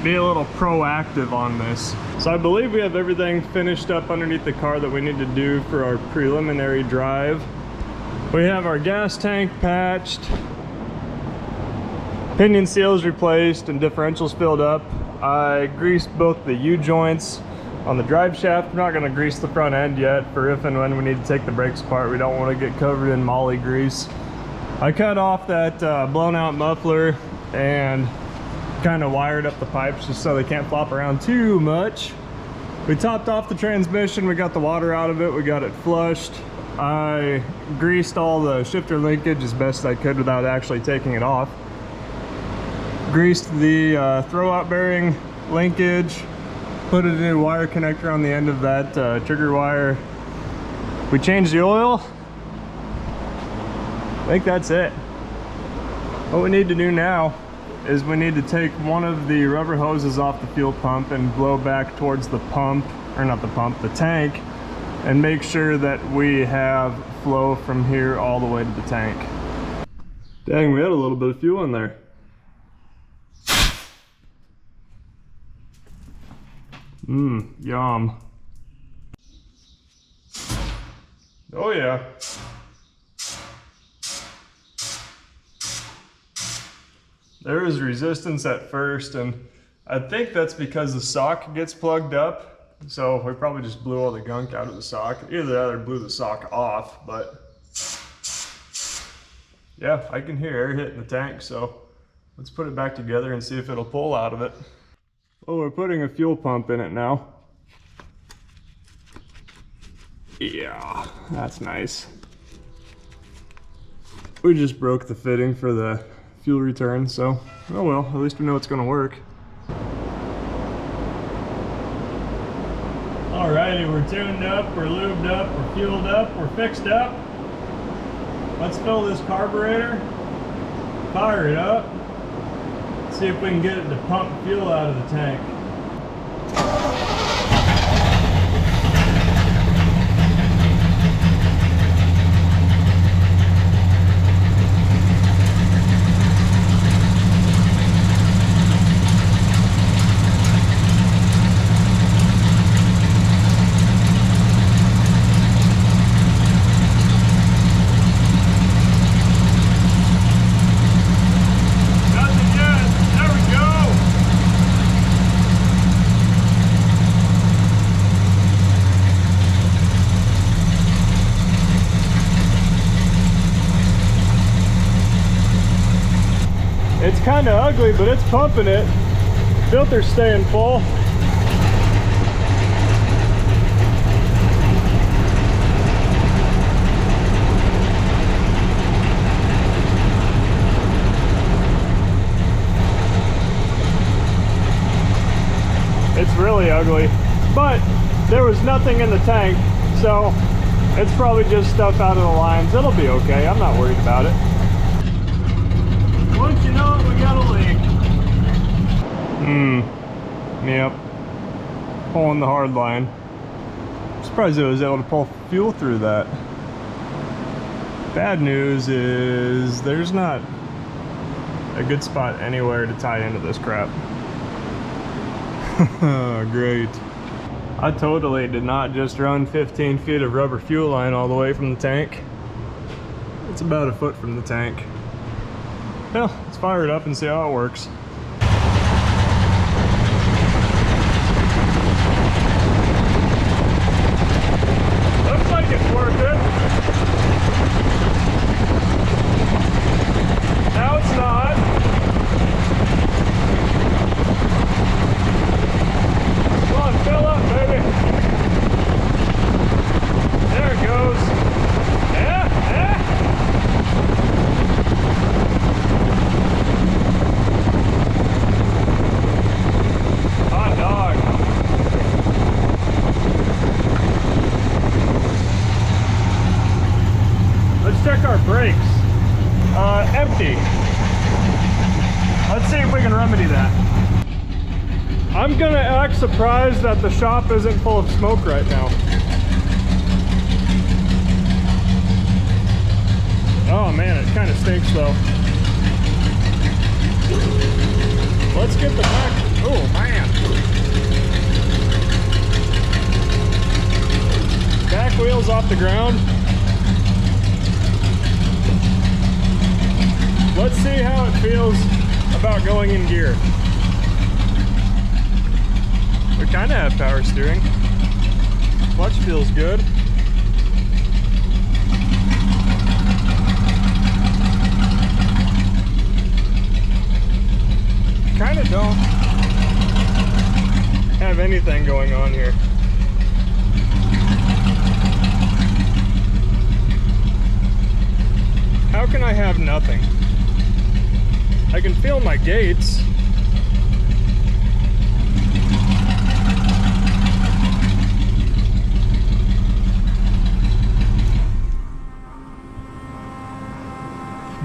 be a little proactive on this. So I believe we have everything finished up underneath the car that we need to do for our preliminary drive. We have our gas tank patched, pinion seals replaced, and differentials filled up. I greased both the U-joints on the drive shaft. I'm not going to grease the front end yet for if and when we need to take the brakes apart. We don't want to get covered in moly grease. I cut off that blown out muffler and kind of wired up the pipes just so they can't flop around too much. We topped off the transmission. We got the water out of it. We got it flushed. I greased all the shifter linkage as best I could without actually taking it off. Greased the throwout bearing linkage, put a new wire connector on the end of that trigger wire. We changed the oil. I think that's it. What we need to do now is we need to take one of the rubber hoses off the fuel pump and blow back towards the pump, or not the pump, the tank, and make sure that we have flow from here all the way to the tank. Dang, we had a little bit of fuel in there. Yum. Oh yeah. There is resistance at first, and I think that's because the sock gets plugged up. So we probably just blew all the gunk out of the sock. Either that or blew the sock off, but yeah, I can hear air hitting the tank, so let's put it back together and see if it'll pull out of it. Well, we're putting a fuel pump in it now. Yeah, that's nice. We just broke the fitting for the fuel return, so oh well, at least we know it's gonna work. Alrighty, we're tuned up, we're lubed up, we're fueled up, we're fixed up. Let's fill this carburetor, fire it up, see if we can get it to pump fuel out of the tank. It's kind of ugly, but it's pumping it. Filter's staying full. It's really ugly, but there was nothing in the tank, so it's probably just stuff out of the lines. It'll be okay. I'm not worried about it. Once you know it, we got a leak. Yep. Pulling the hard line. surprised it was able to pull fuel through that. Bad news is there's not a good spot anywhere to tie into this crap. Great. I totally did not just run 15 feet of rubber fuel line all the way from the tank. It's about a foot from the tank. Well, let's fire it up and see how it works. Looks like it's worth it. Now it's not. Come on, fill up, baby. There it goes. Yeah, yeah. Hot dog. Let's check our brakes. Empty. Let's see if we can remedy that. I'm gonna act surprised that the shop isn't full of smoke right now. Oh man, it kind of stinks though. Let's get the back. Oh man. Back wheels off the ground. Let's see how it feels about going in gear. We kind of have power steering. Clutch feels good. Kind of don't have anything going on here. How can I have nothing? I can feel my gates.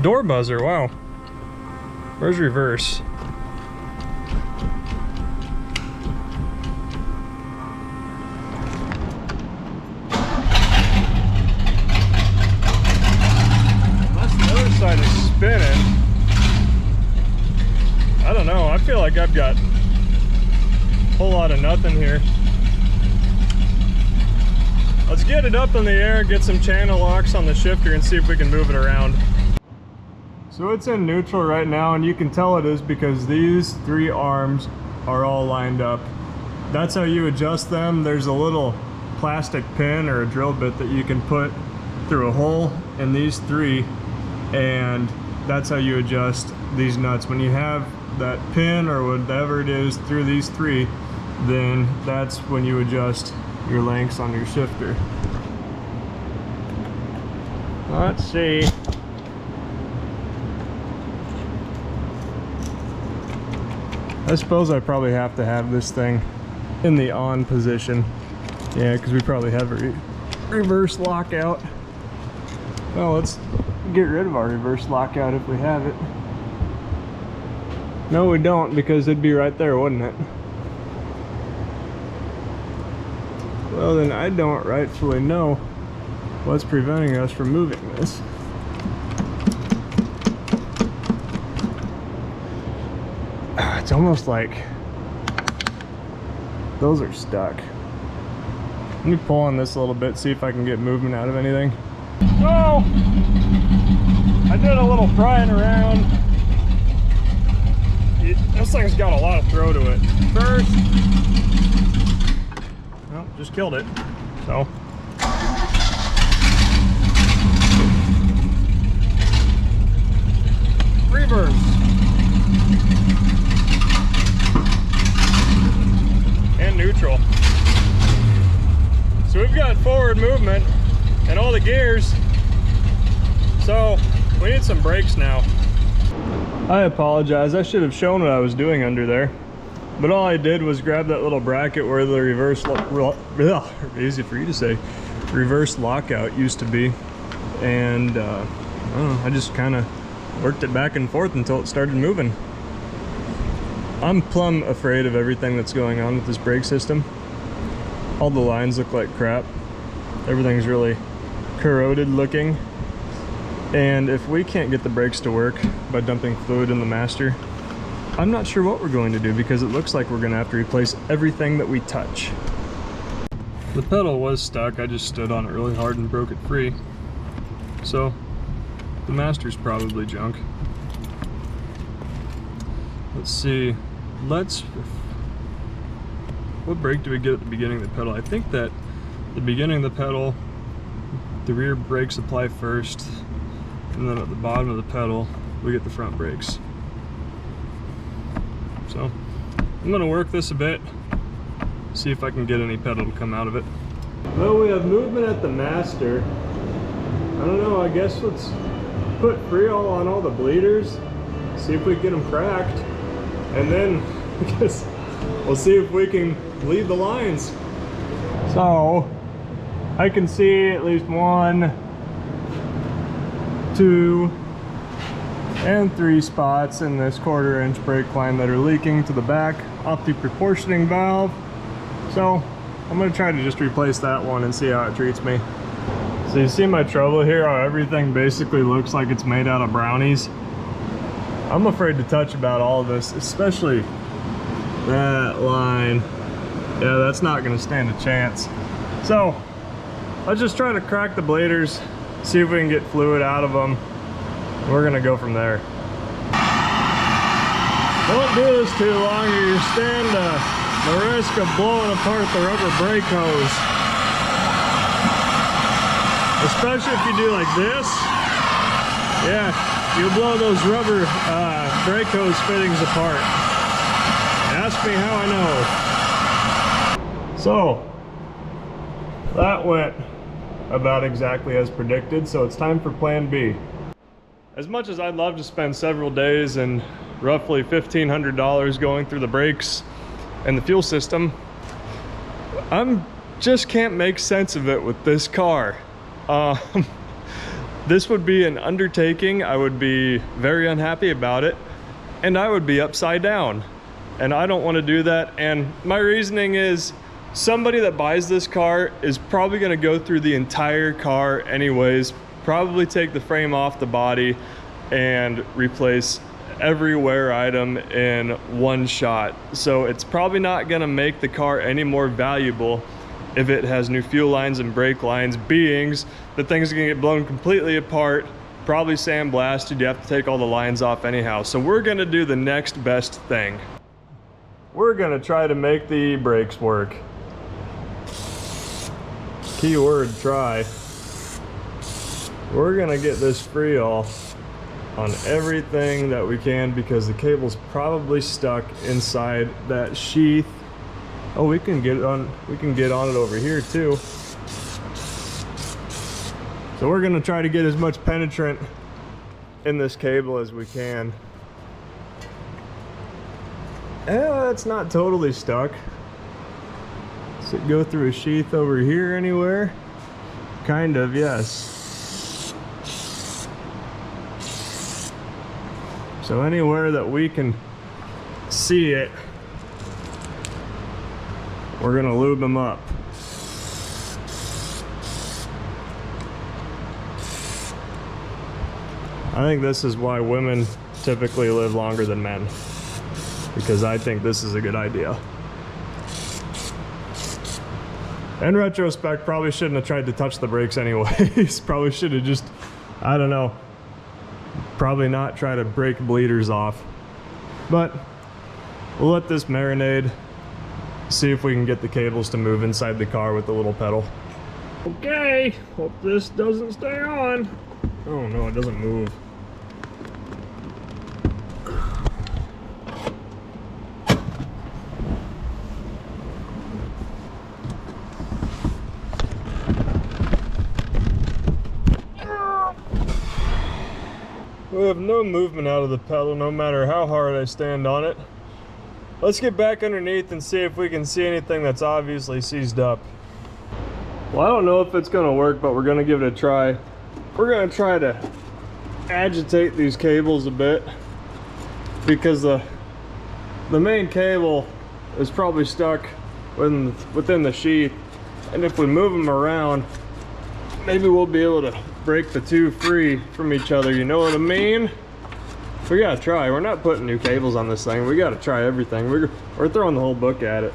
Door buzzer, wow. Where's reverse? Unless the other side is spinning. I don't know, I feel like I've got a whole lot of nothing here. Let's get it up in the air, get some channel locks on the shifter and see if we can move it around. So it's in neutral right now, and you can tell it is because these three arms are all lined up. That's how you adjust them. There's a little plastic pin or a drill bit that you can put through a hole in these three, and that's how you adjust these nuts. When you have that pin or whatever it is through these three, then that's when you adjust your lengths on your shifter. Let's see. I suppose I probably have to have this thing in the on position. Yeah, because we probably have a reverse lockout. Well, let's get rid of our reverse lockout if we have it. No, we don't, because it'd be right there, wouldn't it? Well, then I don't rightfully know what's preventing us from moving this. It's almost like those are stuck. Let me pull on this a little bit, see if I can get movement out of anything. Oh! I did a little prying around. This thing's got a lot of throw to it. First, well, just killed it. So. Reverse. And neutral. So we've got forward movement and all the gears. So we need some brakes now. I apologize, I should have shown what I was doing under there. But all I did was grab that little bracket where the reverse, easy for you to say, reverse lockout used to be. And I don't know, I just kind of worked it back and forth until it started moving. I'm plumb afraid of everything that's going on with this brake system. All the lines look like crap. Everything's really corroded looking. And if we can't get the brakes to work by dumping fluid in the master, I'm not sure what we're going to do, because it looks like we're going to have to replace everything that we touch. The pedal was stuck. I just stood on it really hard and broke it free. So the master's probably junk. Let's see. What brake do we get at the beginning of the pedal? I think that the beginning of the pedal, the rear brakes apply first, and then at the bottom of the pedal, we get the front brakes. So I'm gonna work this a bit, see if I can get any pedal to come out of it. Well, we have movement at the master. I don't know, I guess let's put freol on all the bleeders, see if we can get them cracked, and then I guess we'll see if we can bleed the lines. So I can see at least 1, 2, and 3 spots in this 1/4 inch brake line that are leaking to the back off the proportioning valve. So I'm going to try to just replace that one and see how it treats me. So you see my trouble here, how everything basically looks like it's made out of brownies. I'm afraid to touch about all of this, especially that line. Yeah, that's not going to stand a chance. So let's just try to crack the bladers, see if we can get fluid out of them. We're going to go from there. Don't do this too long or you stand the risk of blowing apart the rubber brake hose. Especially if you do like this. Yeah, you'll blow those rubber brake hose fittings apart. Ask me how I know. So, that went about exactly as predicted, so it's time for plan B. As much as I'd love to spend several days and roughly $1,500 going through the brakes and the fuel system, just can't make sense of it with this car. This would be an undertaking. I would be very unhappy about it, and I would be upside down, and I don't want to do that. And my reasoning is, somebody that buys this car is probably going to go through the entire car anyways, probably take the frame off the body and replace every wear item in one shot. So it's probably not going to make the car any more valuable if it has new fuel lines and brake lines, beings the thing's going to get blown completely apart, probably sandblasted. You have to take all the lines off anyhow. So we're going to do the next best thing. We're going to try to make the brakes work. Keyword try. We're gonna get this freol on everything that we can, because the cable's probably stuck inside that sheath. Oh, we can get on it over here too. So we're gonna try to get as much penetrant in this cable as we can. It's not totally stuck. Does it go through a sheath over here anywhere? Kind of, yes. So anywhere that we can see it, we're gonna lube them up. I think this is why women typically live longer than men, because I think this is a good idea. In retrospect, probably shouldn't have tried to touch the brakes anyways. Probably should have just, I don't know, probably not try to break bleeders off. But we'll let this marinade, see if we can get the cables to move inside the car with the little pedal. Okay, hope this doesn't stay on. Oh no, it doesn't move. We have no movement out of the pedal, no matter how hard I stand on it. Let's get back underneath and see if we can see anything that's obviously seized up. Well, I don't know if it's gonna work, but we're gonna give it a try. We're gonna try to agitate these cables a bit, because the main cable is probably stuck within the sheath, and if we move them around, maybe we'll be able to break the two free from each other, you know what I mean? We gotta try. We're not putting new cables on this thing. We gotta try everything. We're throwing the whole book at it.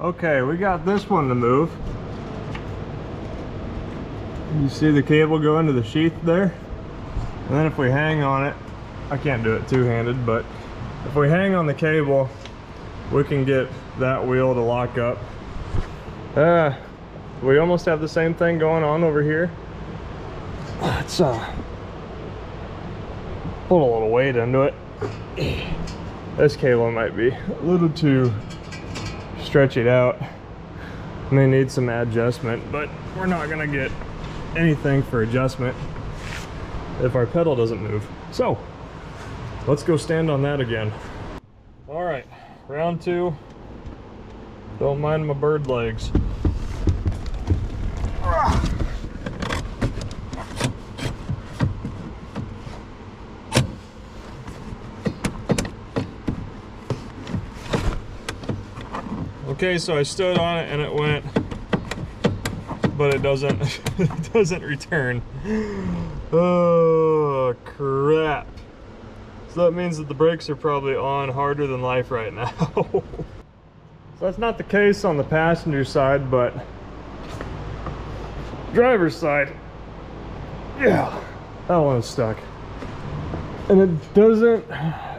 Okay, we got this one to move. You see the cable go into the sheath there? And then if we hang on it, I can't do it two-handed, but if we hang on the cable, we can get that wheel to lock up. We almost have the same thing going on over here. Let's put a little weight into it. This cable might be a little too stretched out. May need some adjustment, but we're not gonna get anything for adjustment if our pedal doesn't move. So let's go stand on that again. All right, round two. Don't mind my bird legs. Okay, so I stood on it and it went, but it doesn't it doesn't return. Oh crap. So that means that the brakes are probably on harder than life right now. So that's not the case on the passenger side, but driver's side, yeah, that one is stuck. And it doesn't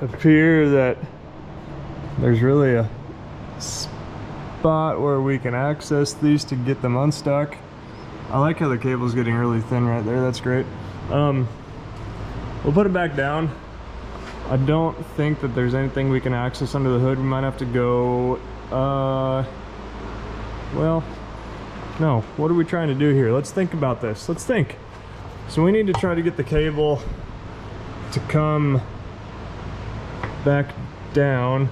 appear that there's really a spot where we can access these to get them unstuck. I like how the cable's getting really thin right there. That's great. We'll put it back down. I don't think that there's anything we can access under the hood. We might have to go, well, no. What are we trying to do here? Let's think about this. Let's think. So we need to try to get the cable to come back down.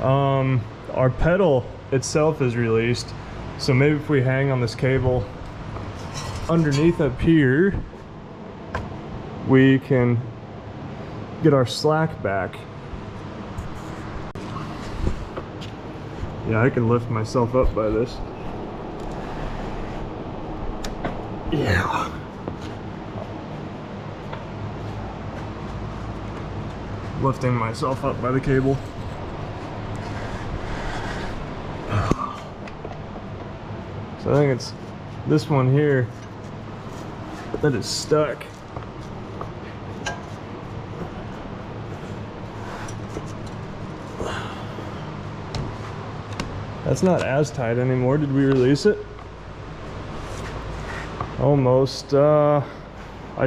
Our pedal itself is released, so maybe if we hang on this cable underneath up here, we can get our slack back. Yeah, I can lift myself up by this. Yeah. Lifting myself up by the cable. So I think it's this one here that is stuck. That's not as tight anymore. Did we release it? Almost. I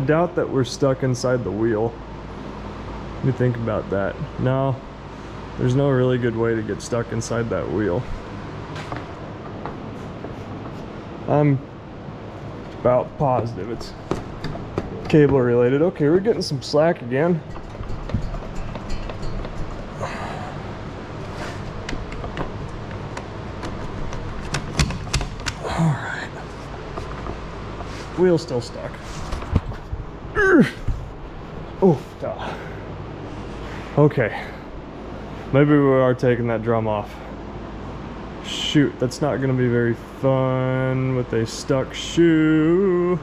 doubt that we're stuck inside the wheel. Let me think about that. No, there's no really good way to get stuck inside that wheel. I'm about positive it's cable related. Okay, we're getting some slack again. Alright. Wheel's still stuck. Oh, okay. Maybe we are taking that drum off. Shoot, that's not gonna be very fun with a stuck shoe.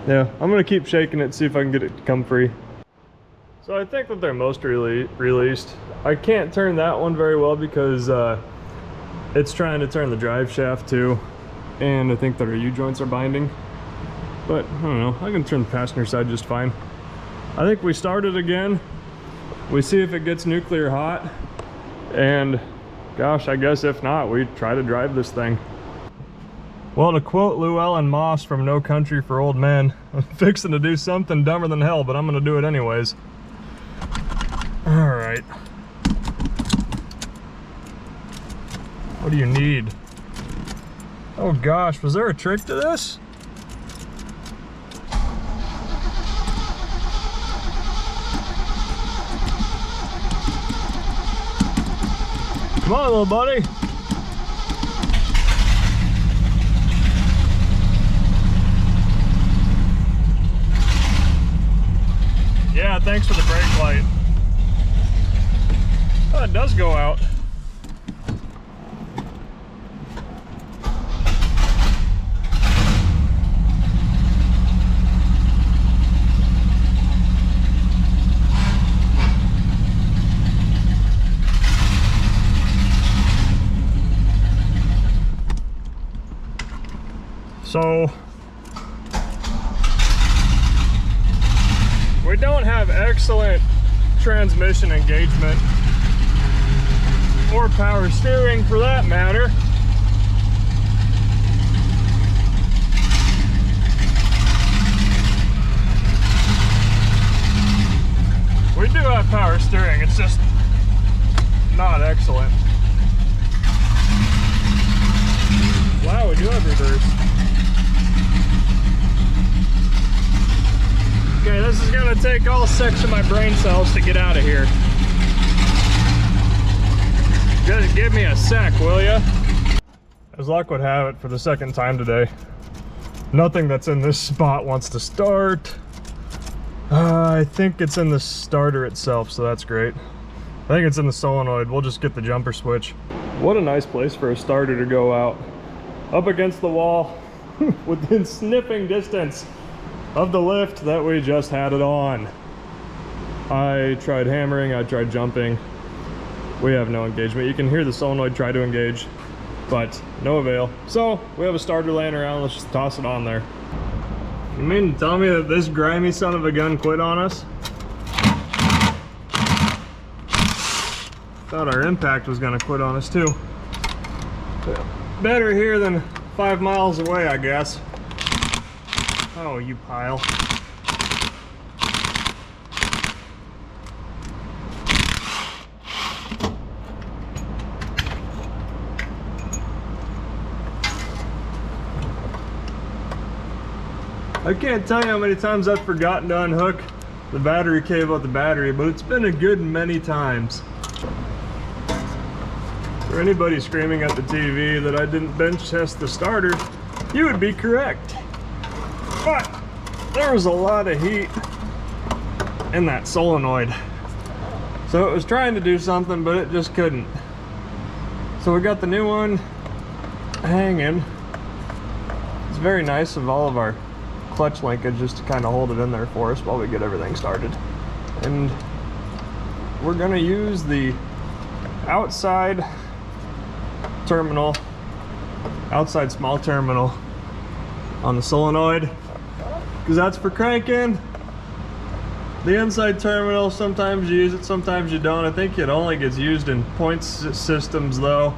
Yeah, I'm gonna keep shaking it, see if I can get it to come free. So I think that they're most released. I can't turn that one very well because it's trying to turn the drive shaft too, and I think that our U-joints are binding. But I don't know, I can turn the passenger side just fine. I think we start it again. We see if it gets nuclear hot. And gosh, I guess if not, we try to drive this thing. Well, to quote Llewellyn Moss from No Country for Old Men, I'm fixing to do something dumber than hell, but I'm gonna do it anyways. All right. What do you need? Oh gosh, was there a trick to this? Come on, little buddy. Yeah, thanks for the brake light. Oh, it does go out. So we don't have excellent transmission engagement or power steering for that matter. We do have power steering, it's just not excellent. Wow, we do have reverse. Okay, this is gonna take all 6 of my brain cells to get out of here. Just give me a sec, will ya? As luck would have it, for the second time today, nothing that's in this spot wants to start. I think it's in the starter itself, so that's great. I think it's in the solenoid. We'll just get the jumper switch. What a nice place for a starter to go out. Up against the wall, within sniffing distance of the lift that we just had it on. I tried hammering, I tried jumping. We have no engagement. You can hear the solenoid try to engage, but no avail. So we have a starter laying around. Let's just toss it on there. You mean to tell me that this grimy son of a gun quit on us? Thought our impact was gonna quit on us too. Better here than 5 miles away, I guess. Oh, you pile. I can't tell you how many times I've forgotten to unhook the battery cable at the battery, but it's been a good many times. For anybody screaming at the TV that I didn't bench test the starter, you would be correct. But there was a lot of heat in that solenoid. So it was trying to do something, but it just couldn't. So we got the new one hanging. It's very nice of all of our clutch linkage just to kind of hold it in there for us while we get everything started. And we're gonna use the outside terminal, outside small terminal on the solenoid, because that's for cranking. The inside terminal, sometimes you use it, sometimes you don't. I think it only gets used in points systems though,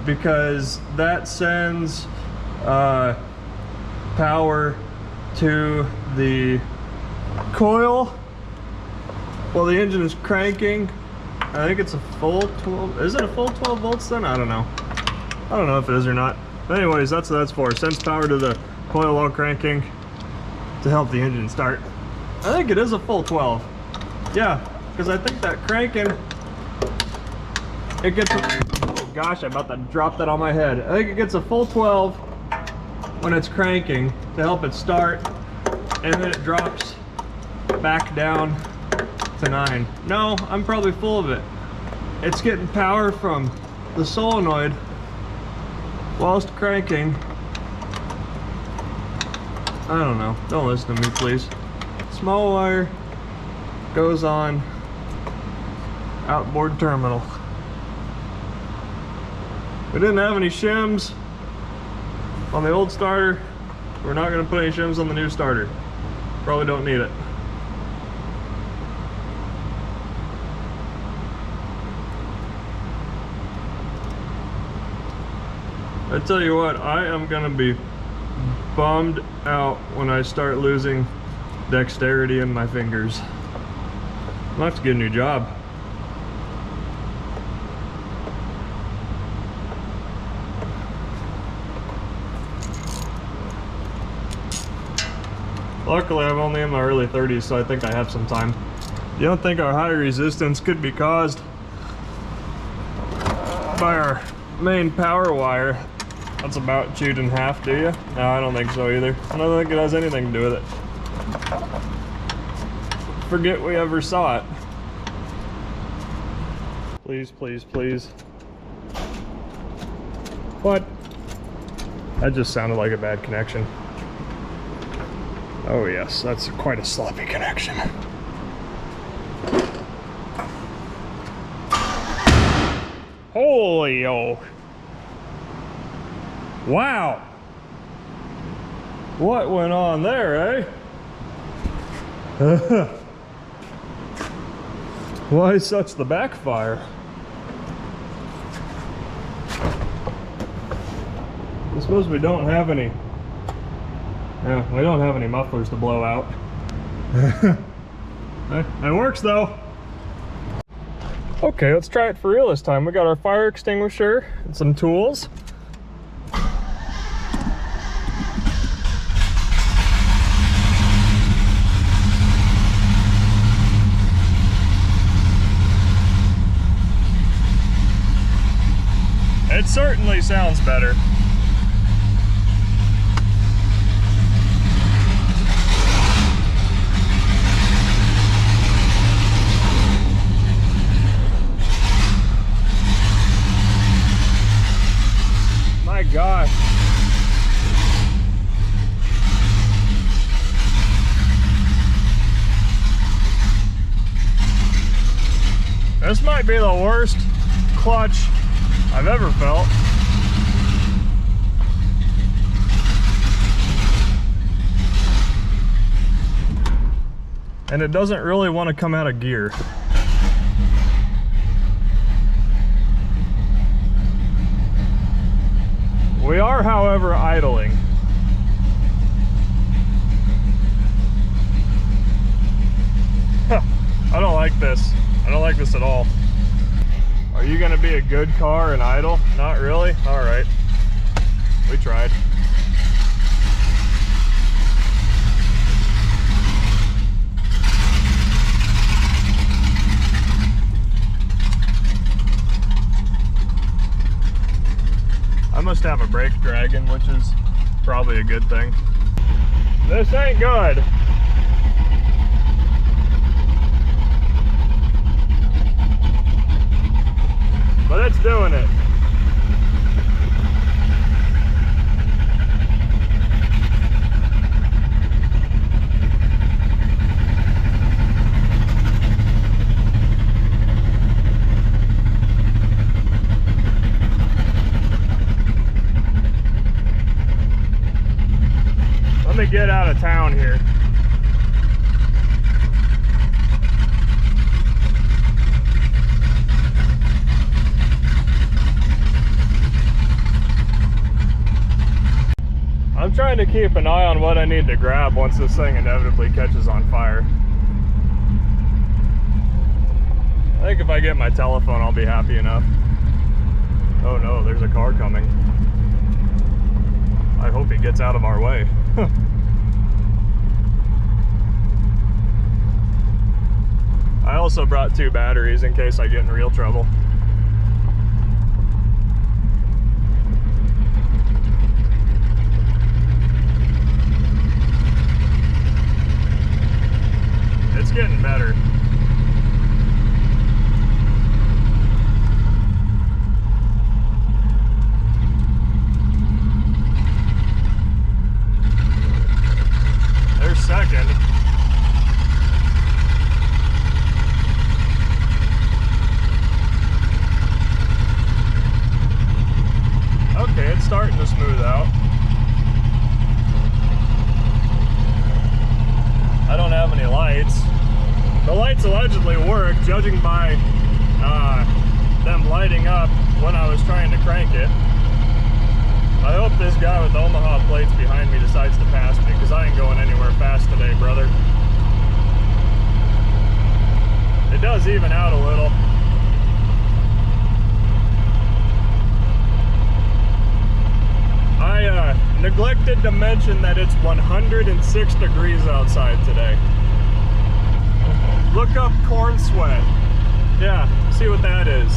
because that sends power to the coil while the engine is cranking. I think it's a full 12, is it a full 12 volts then? I don't know. I don't know if it is or not. But anyways, that's what that's for. It sends power to the coil while cranking to help the engine start. I think it is a full 12. Yeah, because I think that cranking, it gets a, oh gosh, I'm about to drop that on my head. I think it gets a full 12 when it's cranking to help it start, and then it drops back down to 9. No, I'm probably full of it. It's getting power from the solenoid whilst cranking. I don't know. Don't listen to me, please. Small wire goes on outboard terminal. We didn't have any shims on the old starter. We're not going to put any shims on the new starter. Probably don't need it. I tell you what, I am going to be bummed out when I start losing dexterity in my fingers. I'll have to get a new job. Luckily, I'm only in my early 30s, so I think I have some time. You don't think our high resistance could be caused by our main power wire that's about chewed in half, do you? No, I don't think so either. I don't think it has anything to do with it. Forget we ever saw it. Please, please, please. What? That just sounded like a bad connection. Oh yes, that's quite a sloppy connection. Holy oh. Wow. What went on there, eh? Why such the backfire? I suppose we don't have any. Yeah, we don't have any mufflers to blow out. It works though. Okay, let's try it for real this time. We got our fire extinguisher and some tools. It certainly sounds better. My gosh. This might be the worst clutch I've ever felt. And it doesn't really want to come out of gear. We are, however, idling. I don't like this. I don't like this at all. Are you gonna be a good car and idle? Not really? All right. We tried. I must have a brake dragging, which is probably a good thing. This ain't good. But it's doing it. Let me get out of town here. I'm trying to keep an eye on what I need to grab once this thing inevitably catches on fire. I think if I get my telephone, I'll be happy enough. Oh no, there's a car coming. I hope he gets out of our way. I also brought 2 batteries in case I get in real trouble. It's getting better. There's second. Okay, it's starting to smooth out. I don't have any lights. The lights allegedly work, judging by them lighting up when I was trying to crank it. I hope this guy with the Omaha plates behind me decides to pass me, because I ain't going anywhere fast today, brother. It does even out a little. I neglected to mention that it's 106 degrees outside today. Look up corn sweat. Yeah, see what that is.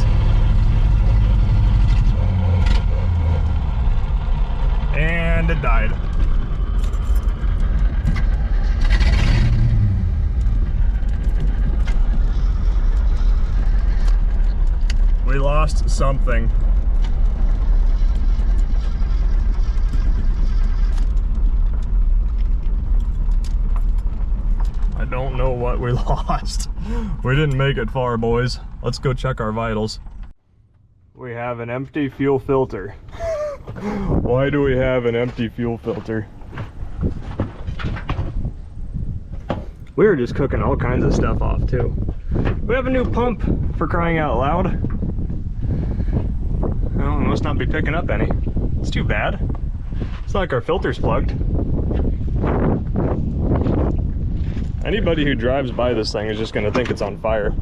And it died. We lost something. I don't know what we lost. We didn't make it far, boys. Let's go check our vitals. We have an empty fuel filter. Why do we have an empty fuel filter? We were just cooking all kinds of stuff off too. We have a new pump, for crying out loud. Well, it must not be picking up any. It's too bad. It's not like our filter's plugged. Anybody who drives by this thing is just gonna think it's on fire.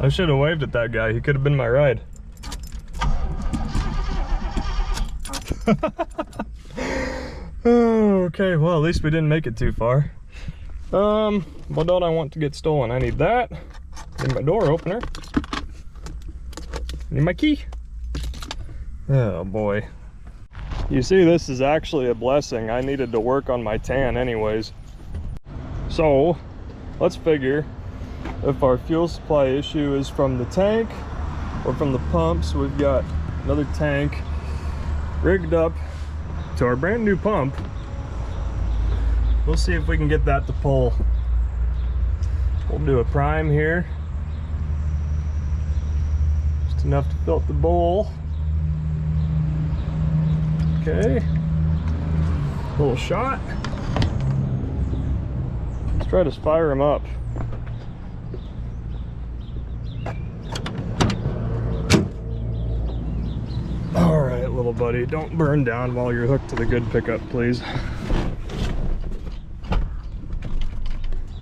I should have waved at that guy. He could have been my ride. Oh, okay, well, at least we didn't make it too far. What don't I want to get stolen? I need that. Need my door opener. Need my key. Oh boy. You see, this is actually a blessing. I needed to work on my tan anyways. So, let's figure if our fuel supply issue is from the tank or from the pumps. We've got another tank rigged up to our brand new pump. We'll see if we can get that to pull. We'll do a prime here, just enough to fill up the bowl. Okay, little shot. Let's try to fire him up. All right, little buddy, don't burn down while you're hooked to the good pickup, please.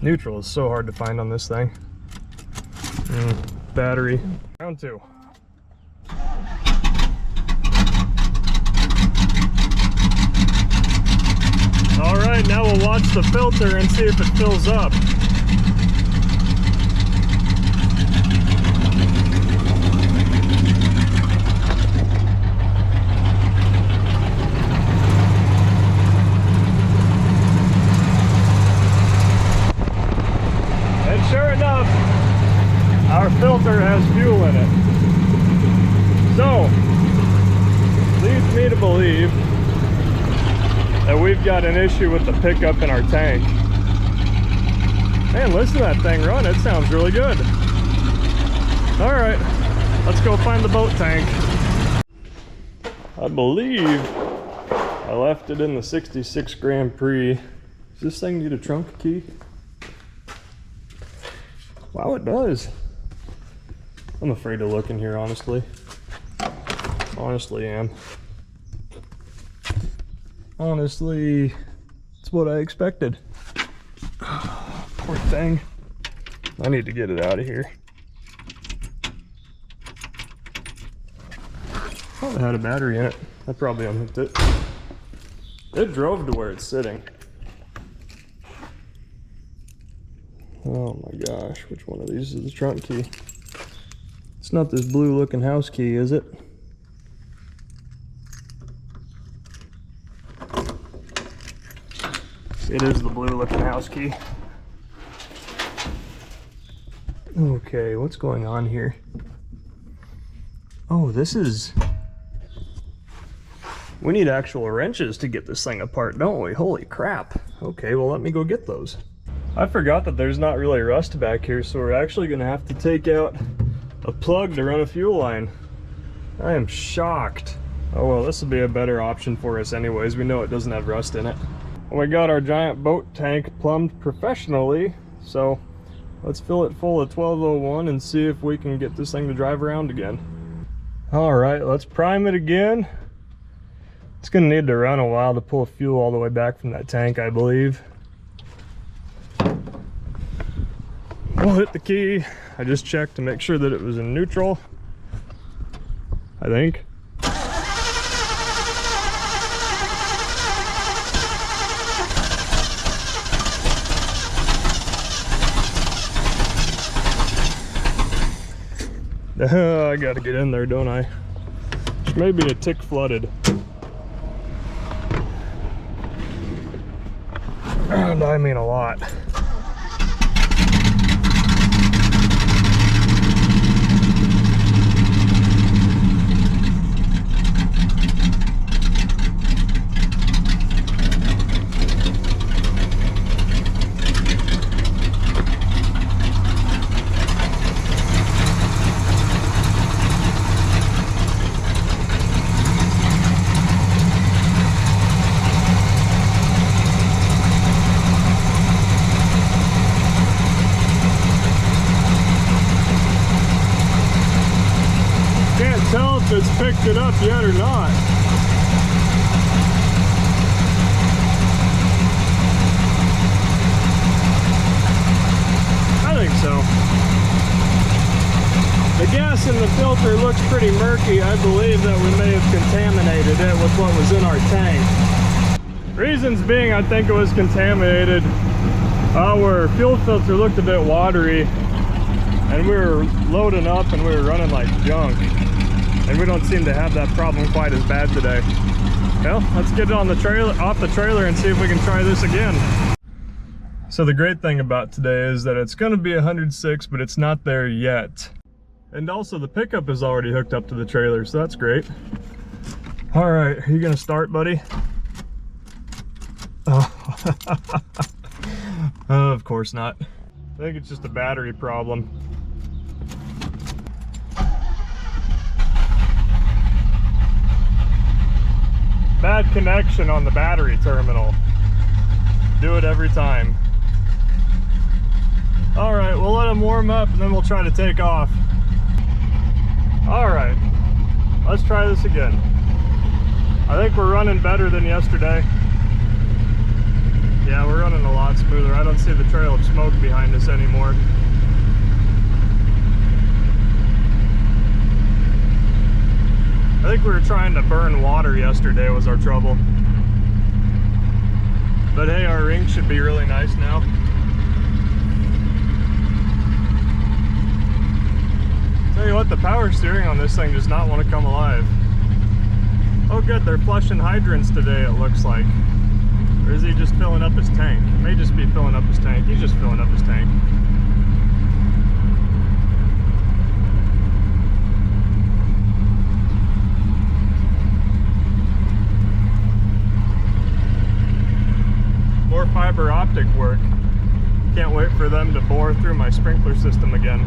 Neutral is so hard to find on this thing. Battery. Round 2. All right, now we'll watch the filter and see if it fills up. Sure enough, our filter has fuel in it. So, leads me to believe that we've got an issue with the pickup in our tank. Man, listen to that thing run. It sounds really good. All right, let's go find the boat tank. I believe I left it in the 66 Grand Prix. Does this thing need a trunk key? Wow, it does. I'm afraid to look in here, honestly. Honestly am. Honestly, it's what I expected. Poor thing. I need to get it out of here. Oh, it had a battery in it. I probably unhooked it. It drove to where it's sitting. Oh my gosh, which one of these is the trunk key? It's not this blue looking house key, is it? It is the blue looking house key. Okay, what's going on here? Oh, this is... We need actual wrenches to get this thing apart, don't we? Holy crap. Okay, well let me go get those. I forgot that there's not really rust back here, so we're actually going to have to take out a plug to run a fuel line. I am shocked. Oh well, this will be a better option for us anyways. We know it doesn't have rust in it. We got our giant boat tank plumbed professionally, so let's fill it full of 1201 and see if we can get this thing to drive around again. All right, let's prime it again. It's going to need to run a while to pull fuel all the way back from that tank, I believe. We'll hit the key. I just checked to make sure that it was in neutral, I think. I gotta get in there, don't I? Maybe a tick flooded. And I mean a lot. picked it up yet or not. I think so. The gas in the filter looks pretty murky. I believe that we may have contaminated it with what was in our tank. Reasons being, I think it was contaminated. Our fuel filter looked a bit watery, and we were loading up and we were running like junk. And we don't seem to have that problem quite as bad today. Well, let's get it on the trailer, off the trailer, and see if we can try this again. So the great thing about today is that it's gonna be 106, but it's not there yet. And also the pickup is already hooked up to the trailer, so that's great. All right, are you gonna start, buddy? Oh. Of course not. I think it's just a battery problem. Bad connection on the battery terminal. Do it every time. All right, we'll let them warm up and then we'll try to take off. All right, let's try this again. I think we're running better than yesterday. Yeah, we're running a lot smoother. I don't see the trail of smoke behind us anymore. I think we were trying to burn water yesterday was our trouble. But hey, our ring should be really nice now. Tell you what, the power steering on this thing does not want to come alive. Oh good, they're flushing hydrants today, it looks like. Or is he just filling up his tank? He may just be filling up his tank. He's just filling up his tank. More fiber optic work. Can't wait for them to bore through my sprinkler system again.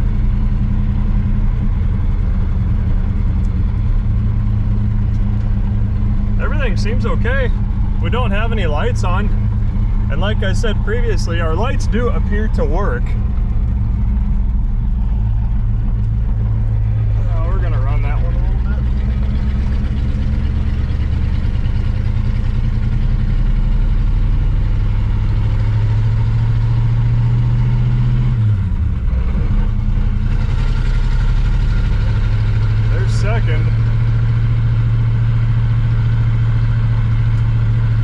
Everything seems okay. We don't have any lights on, and like I said previously, our lights do appear to work. We're gonna run that one a little bit. There's second.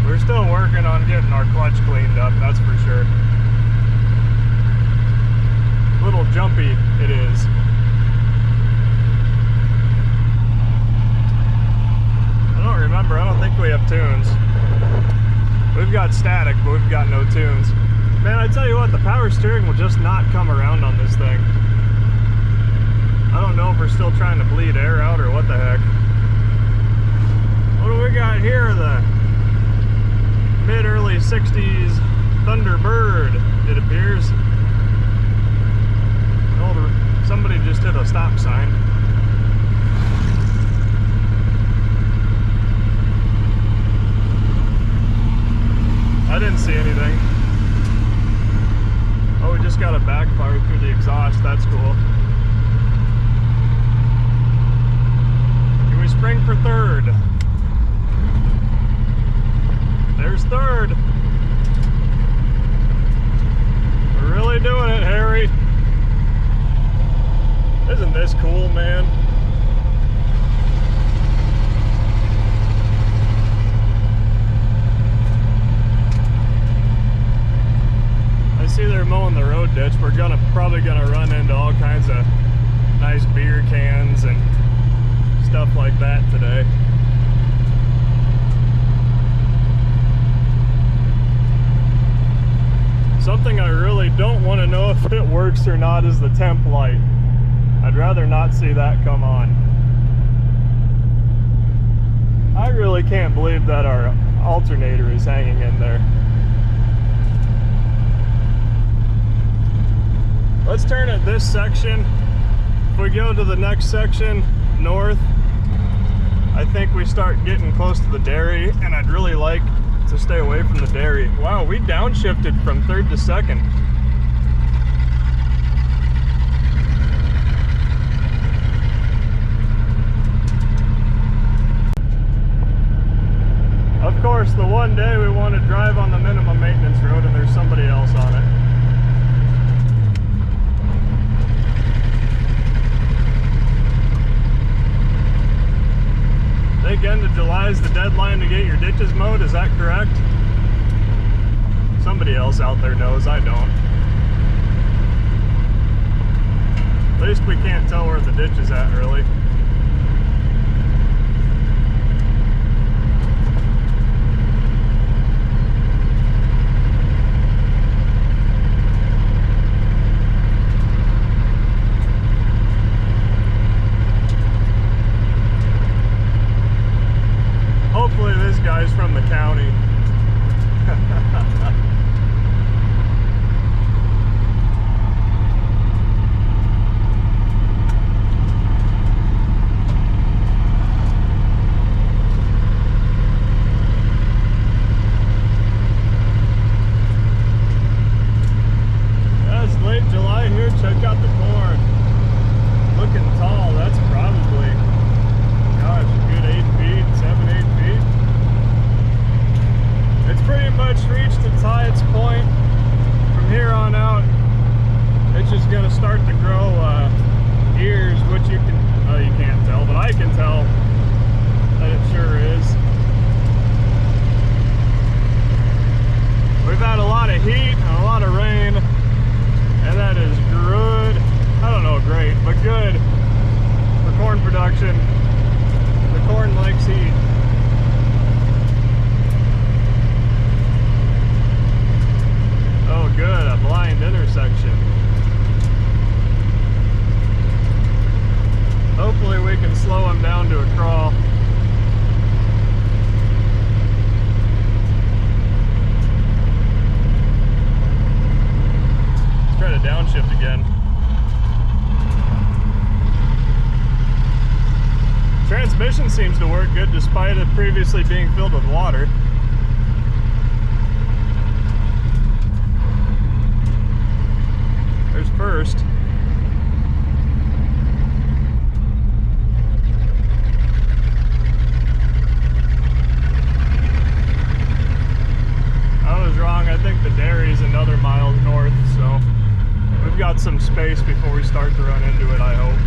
We're still working on getting our clutch cleaned up, that's for sure. A little jumpy it is. I don't remember, I don't think we have tunes. We've got static, but we've got no tunes. Man, I tell you what, the power steering will just not come around on this thing. I don't know if we're still trying to bleed air out or what the heck. What do we got here? The mid-early 60s Thunderbird, it appears. Oh, somebody just hit a stop sign. I didn't see anything. Oh, we just got a backfire through the exhaust. That's cool. Can we spring for third? There's third. We're really doing it, Harry. Isn't this cool, man? I see they're mowing the road ditch. We're probably gonna run into all kinds of nice beer cans and stuff like that today. Something I really don't want to know if it works or not is the temp light. I'd rather not see that come on. I really can't believe that our alternator is hanging in there. Let's turn at this section. If we go to the next section, north, I think we start getting close to the dairy, and I'd really like to stay away from the dairy. Wow, we downshifted from third to second. one day we want to drive on the minimum maintenance road and there's somebody else on it. I think end of July is the deadline to get your ditches mowed, is that correct? Somebody else out there knows, I don't. At least we can't tell where the ditch is at, really. Hopefully this guy's from the county. It's late July here. Check out the corn. Looking tall. That's probably, gosh, a good 8 feet, 7, 8 feet. It's pretty much reached its highest point. From here on out, it's just going to start to grow ears, which you can't tell, but I can tell that it sure is. We've had a lot of heat and a lot of rain, and that is good. I don't know, great, but good for corn production. The corn likes heat. Oh good, a blind intersection. Hopefully we can slow him down to a crawl. Let's try to downshift again. Transmission seems to work good despite it previously being filled with water. There's Hurst. I was wrong. I think the dairy's another mile north, so we've got some space before we start to run into it, I hope.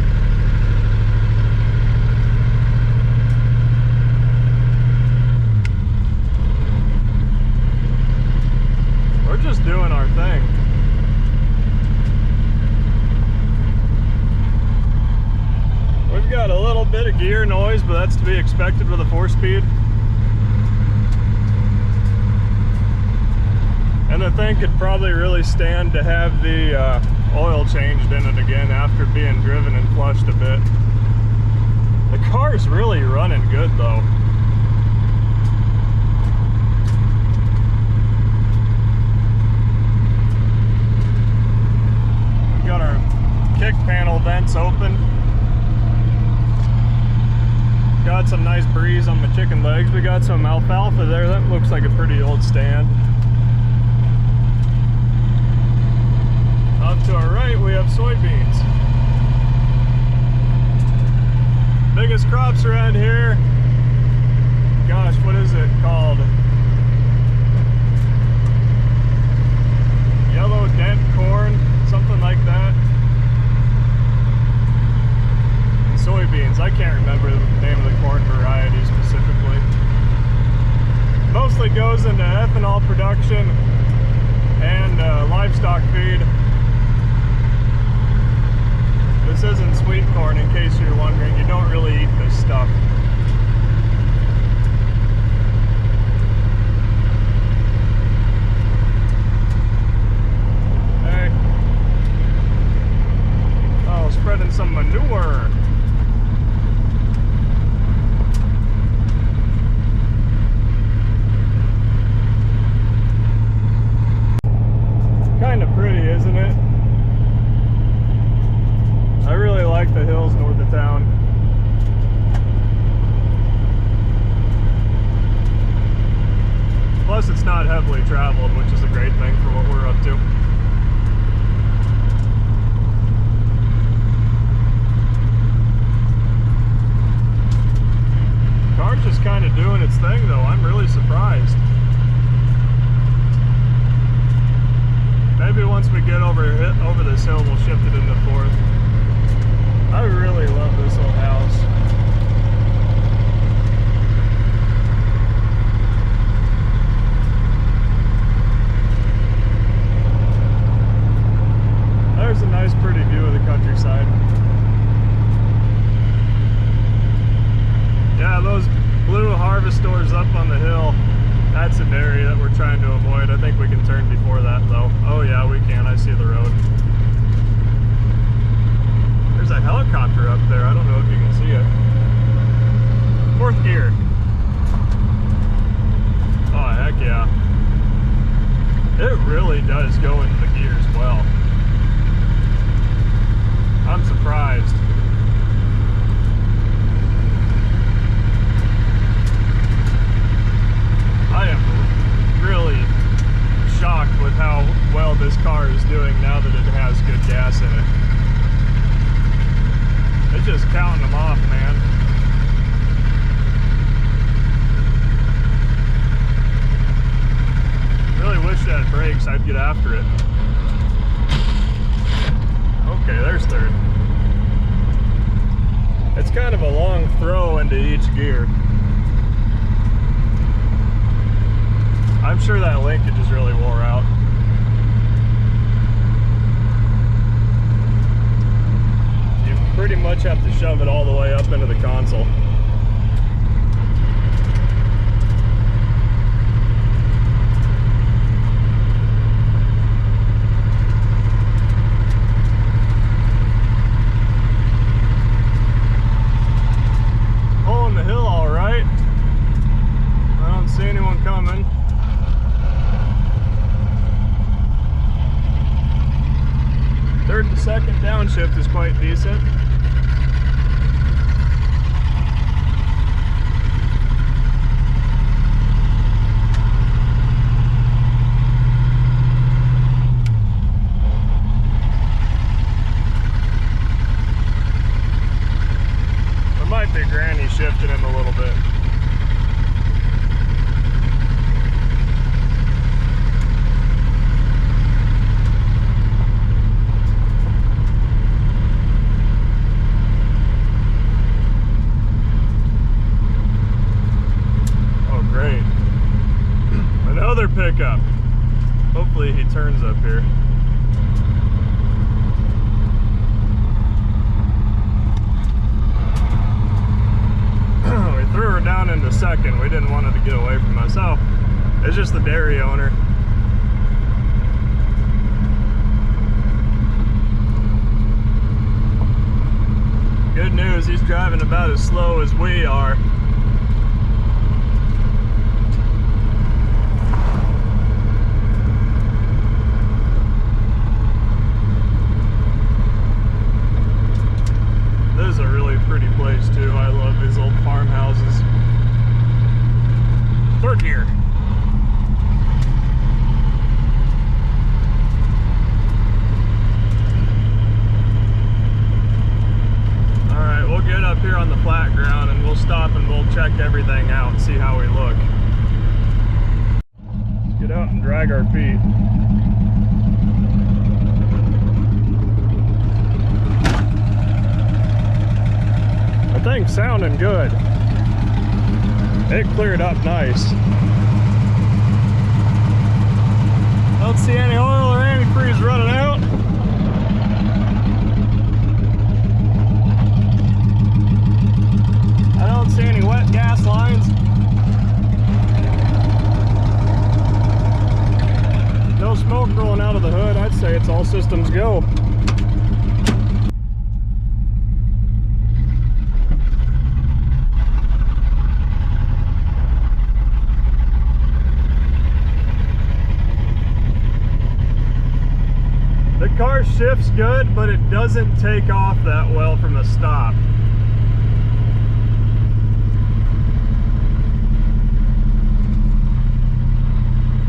We're just doing our thing. We've got a little bit of gear noise, but that's to be expected with a 4-speed. And the thing could probably really stand to have the oil changed in it again after being driven and flushed a bit. The car's really running good though. We've got our kick panel vents open. Got some nice breeze on my chicken legs. We got some alfalfa there. That looks like a pretty old stand. Off to our right, we have soybeans. Biggest crops around here. Gosh, what is it called? Yellow dent corn, something like that. And soybeans, I can't remember the name of the corn variety specifically. Mostly goes into ethanol production and livestock feed. This isn't sweet corn, in case you're wondering. You don't really eat this stuff. Hey. Oh, spreading some manure. Kind of pretty, isn't it? I really like the hills north of town. Plus it's not heavily traveled, which is a great thing for what we're up to. Car's just kind of doing its thing though. I'm really surprised. other side. Yeah, those blue harvestors up on the hill, that's an area that we're trying to avoid. I think we can turn before that though. Oh yeah, we can. I see the road. There's a helicopter up there. I don't know if you can see it. 4th gear. Oh, heck yeah. It really does go into the gears well. I'm surprised. I am really shocked with how well this car is doing now that it has good gas in it. It's just counting them off, man. Really wish it had brakes, I'd get after it. Okay, there's 3rd. It's kind of a long throw into each gear. I'm sure that linkage is really wore out. You pretty much have to shove it all the way up into the console. Pulling the hill all right. I don't see anyone coming. Third and second downshift is quite decent. There might be granny shifting him a little bit. Pickup. Hopefully he turns up here. We threw her down into second. We didn't want her to get away from us. Oh, it's just the dairy owner. Good news, he's driving about as slow as we are. This is a really pretty place too. I love these old farmhouses. 3rd gear. Alright, we'll get up here on the flat ground and we'll stop and we'll check everything out and see how we look. Let's get out and drag our feet. Thing's sounding good. It cleared up nice. Don't see any oil or antifreeze running out. I don't see any wet gas lines. No smoke rolling out of the hood. I'd say it's all systems go. The car shifts good, but it doesn't take off that well from the stop.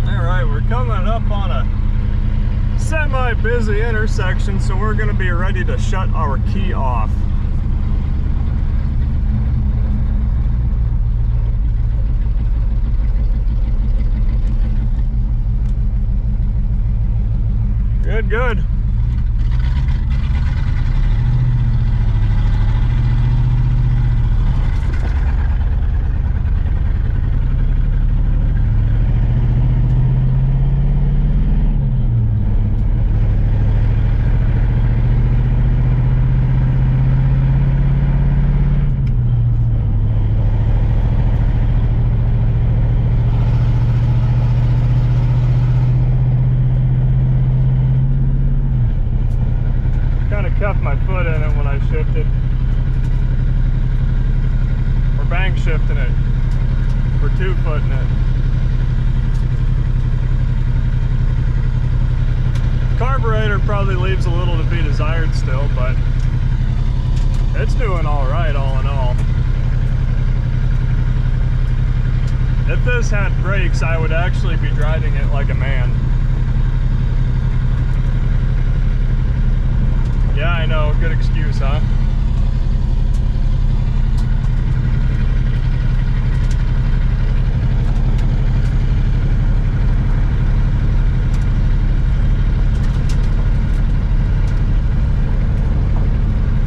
Alright, we're coming up on a semi-busy intersection, so we're going to be ready to shut our key off. Good, good. cuffed my foot in it when I shifted. We're bank shifting it. We're 2-footing it. Carburetor probably leaves a little to be desired still, but it's doing all right all in all. If this had brakes, I would actually be driving it like a man. Yeah, I know, good excuse, huh?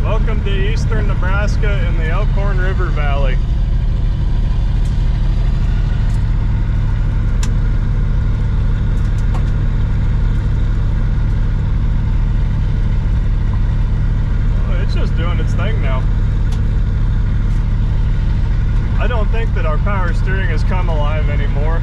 Welcome to eastern Nebraska in the Elkhorn River Valley. Just doing its thing now. I don't think that our power steering has come alive anymore.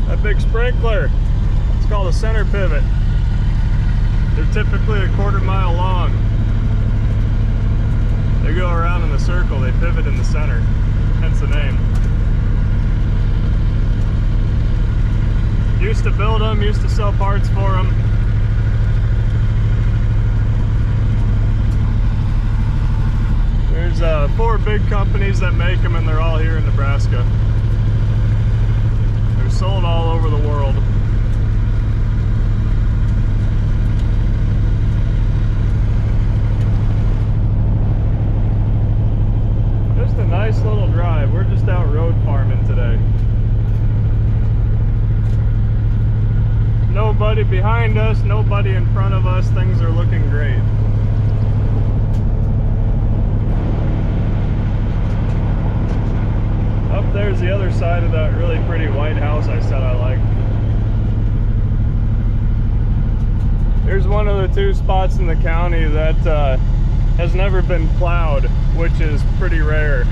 That big sprinkler, it's called a center pivot. They're typically a 1/4 mile long. They go around in the circle, they pivot in the center, hence the name. Used to build them, used to sell parts for them. There's 4 big companies that make them, and they're all here in Nebraska. They're sold all over the world. Just a nice little drive. We're just out road farming today. Nobody behind us, nobody in front of us. Things are looking great. Up there's the other side of that really pretty white house I said I liked. There's one of the 2 spots in the county that has never been plowed, which is pretty rare.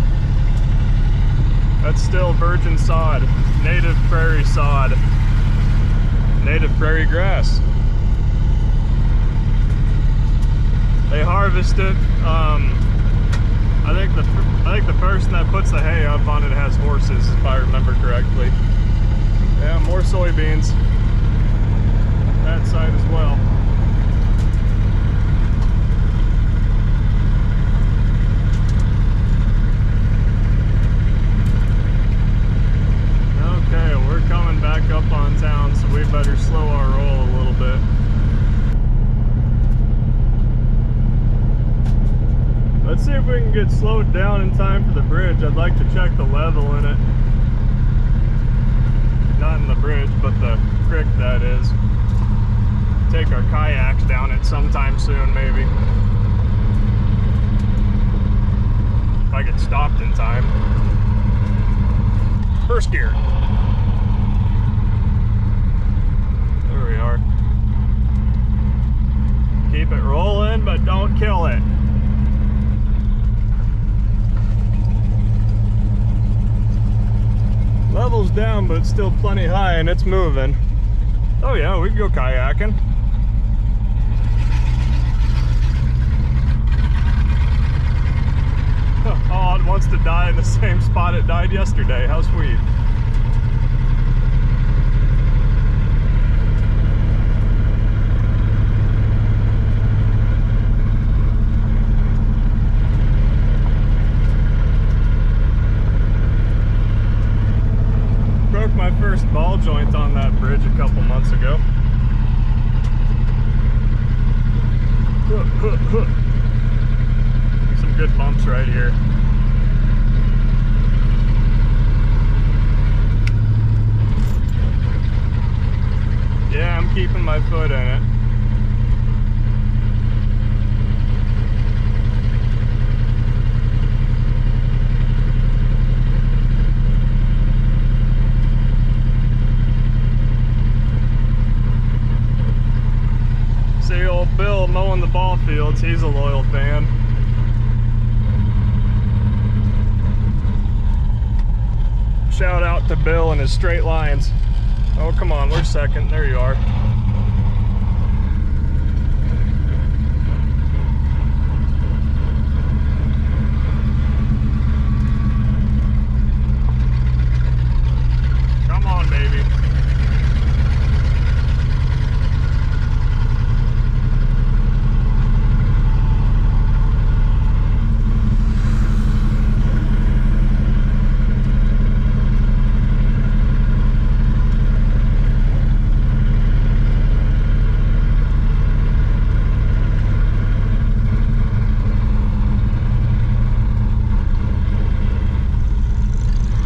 That's still virgin sod, native prairie sod, native prairie grass. They harvest it. I think the person that puts the hay up on it has horses, if I remember correctly. Yeah, more soybeans. That side as well. Okay, we're coming back up on town, so we better slow our roll a little bit. Let's see if we can get slowed down in time for the bridge. I'd like to check the level in it. Not in the bridge, but the creek, that is. Take our kayaks down it sometime soon, maybe. If I get stopped in time. First gear. There we are. Keep it rolling, but don't kill it. Level's down, but it's still plenty high and it's moving. Oh yeah, we can go kayaking. Oh, it wants to die in the same spot it died yesterday. How sweet. Broke my first ball joint on that bridge a couple months ago. Some good bumps right here. Yeah, I'm keeping my foot in it. See old Bill mowing the ball fields, he's a loyal fan. Bill and his straight lines. Oh, come on, we're second. There you are. Come on, baby.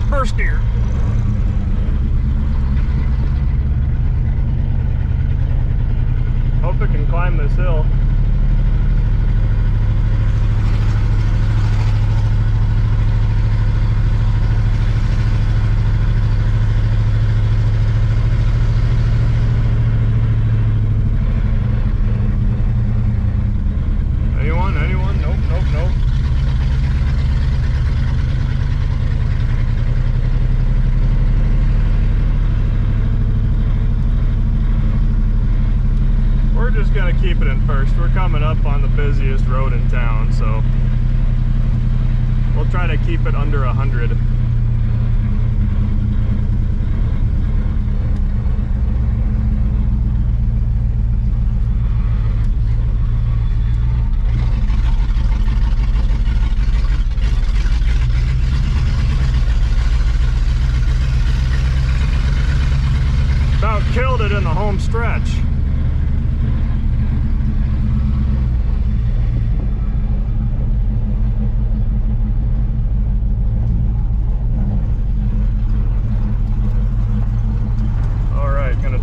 First gear. Hope it can climb this hill. Anyone? Nope. We're just gonna keep it in first. We're coming up on the busiest road in town, so we'll try to keep it under 100. About killed it in the home stretch.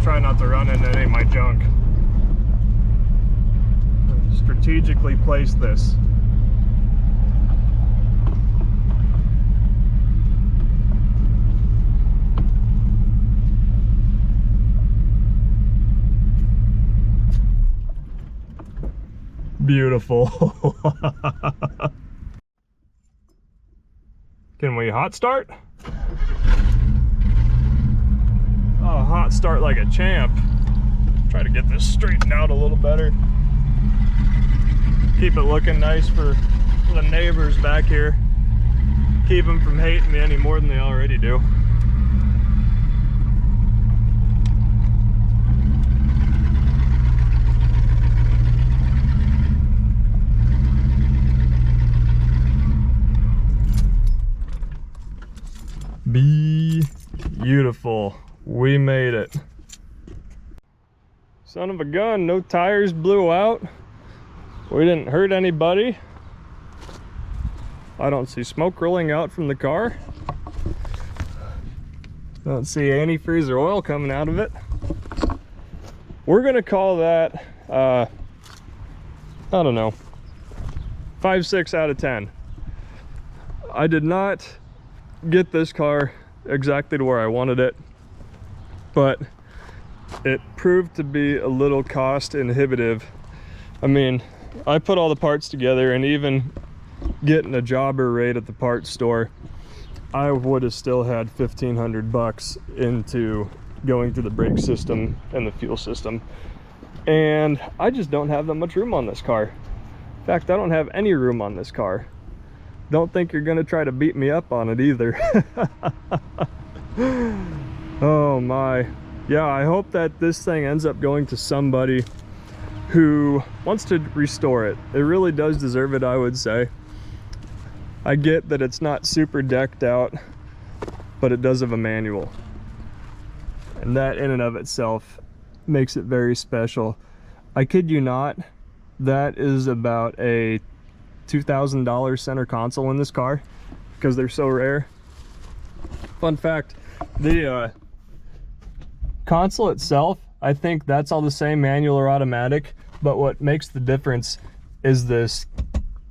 Try not to run into any of my junk. Strategically place this. Beautiful. Can we hot start? Oh, hot start like a champ. Try to get this straightened out a little better. Keep it looking nice for the neighbors back here. Keep them from hating me any more than they already do. Beautiful. We made it. Son of a gun, no tires blew out. We didn't hurt anybody. I don't see smoke rolling out from the car. Don't see antifreeze or oil coming out of it. We're gonna call that, I don't know, 5-6 out of 10. I did not get this car exactly to where I wanted it, but it proved to be a little cost inhibitive. I mean, I put all the parts together, and even getting a jobber rate at the parts store, I would have still had $1,500 into going through the brake system and the fuel system. And I just don't have that much room on this car. In fact, I don't have any room on this car. Don't think you're gonna try to beat me up on it either. Oh my. Yeah, I hope that this thing ends up going to somebody who wants to restore it. It really does deserve it, I would say. I get that it's not super decked out, but it does have a manual. And that in and of itself makes it very special. I kid you not, that is about a $2,000 center console in this car because they're so rare. Fun fact, the console itself, I think that's all the same, manual or automatic, but what makes the difference is this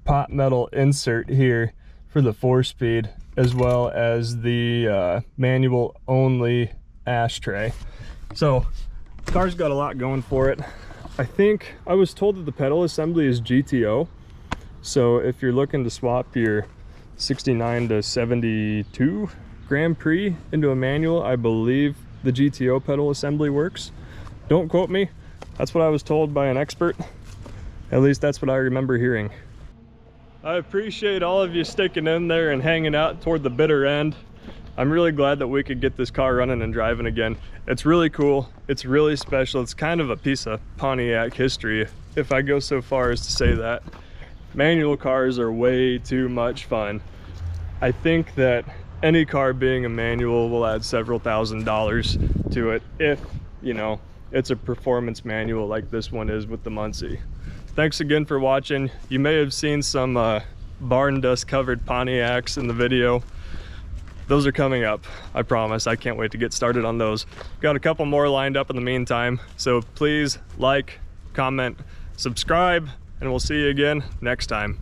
pot metal insert here for the 4-speed, as well as the manual only ashtray. So the car's got a lot going for it. I think I was told that the pedal assembly is GTO, so if you're looking to swap your 69 to 72 Grand Prix into a manual, I believe the GTO pedal assembly works. Don't quote me. That's what I was told by an expert. At least that's what I remember hearing. I appreciate all of you sticking in there and hanging out toward the bitter end. I'm really glad that we could get this car running and driving again. It's really cool. It's really special. It's kind of a piece of Pontiac history, if I go so far as to say that. Manual cars are way too much fun. I think that any car being a manual will add several $1,000s to it if, you know, it's a performance manual like this one is with the Muncie. Thanks again for watching. You may have seen some barn dust covered Pontiacs in the video. Those are coming up, I promise. I can't wait to get started on those. Got a couple more lined up in the meantime, so please like, comment, subscribe, and we'll see you again next time.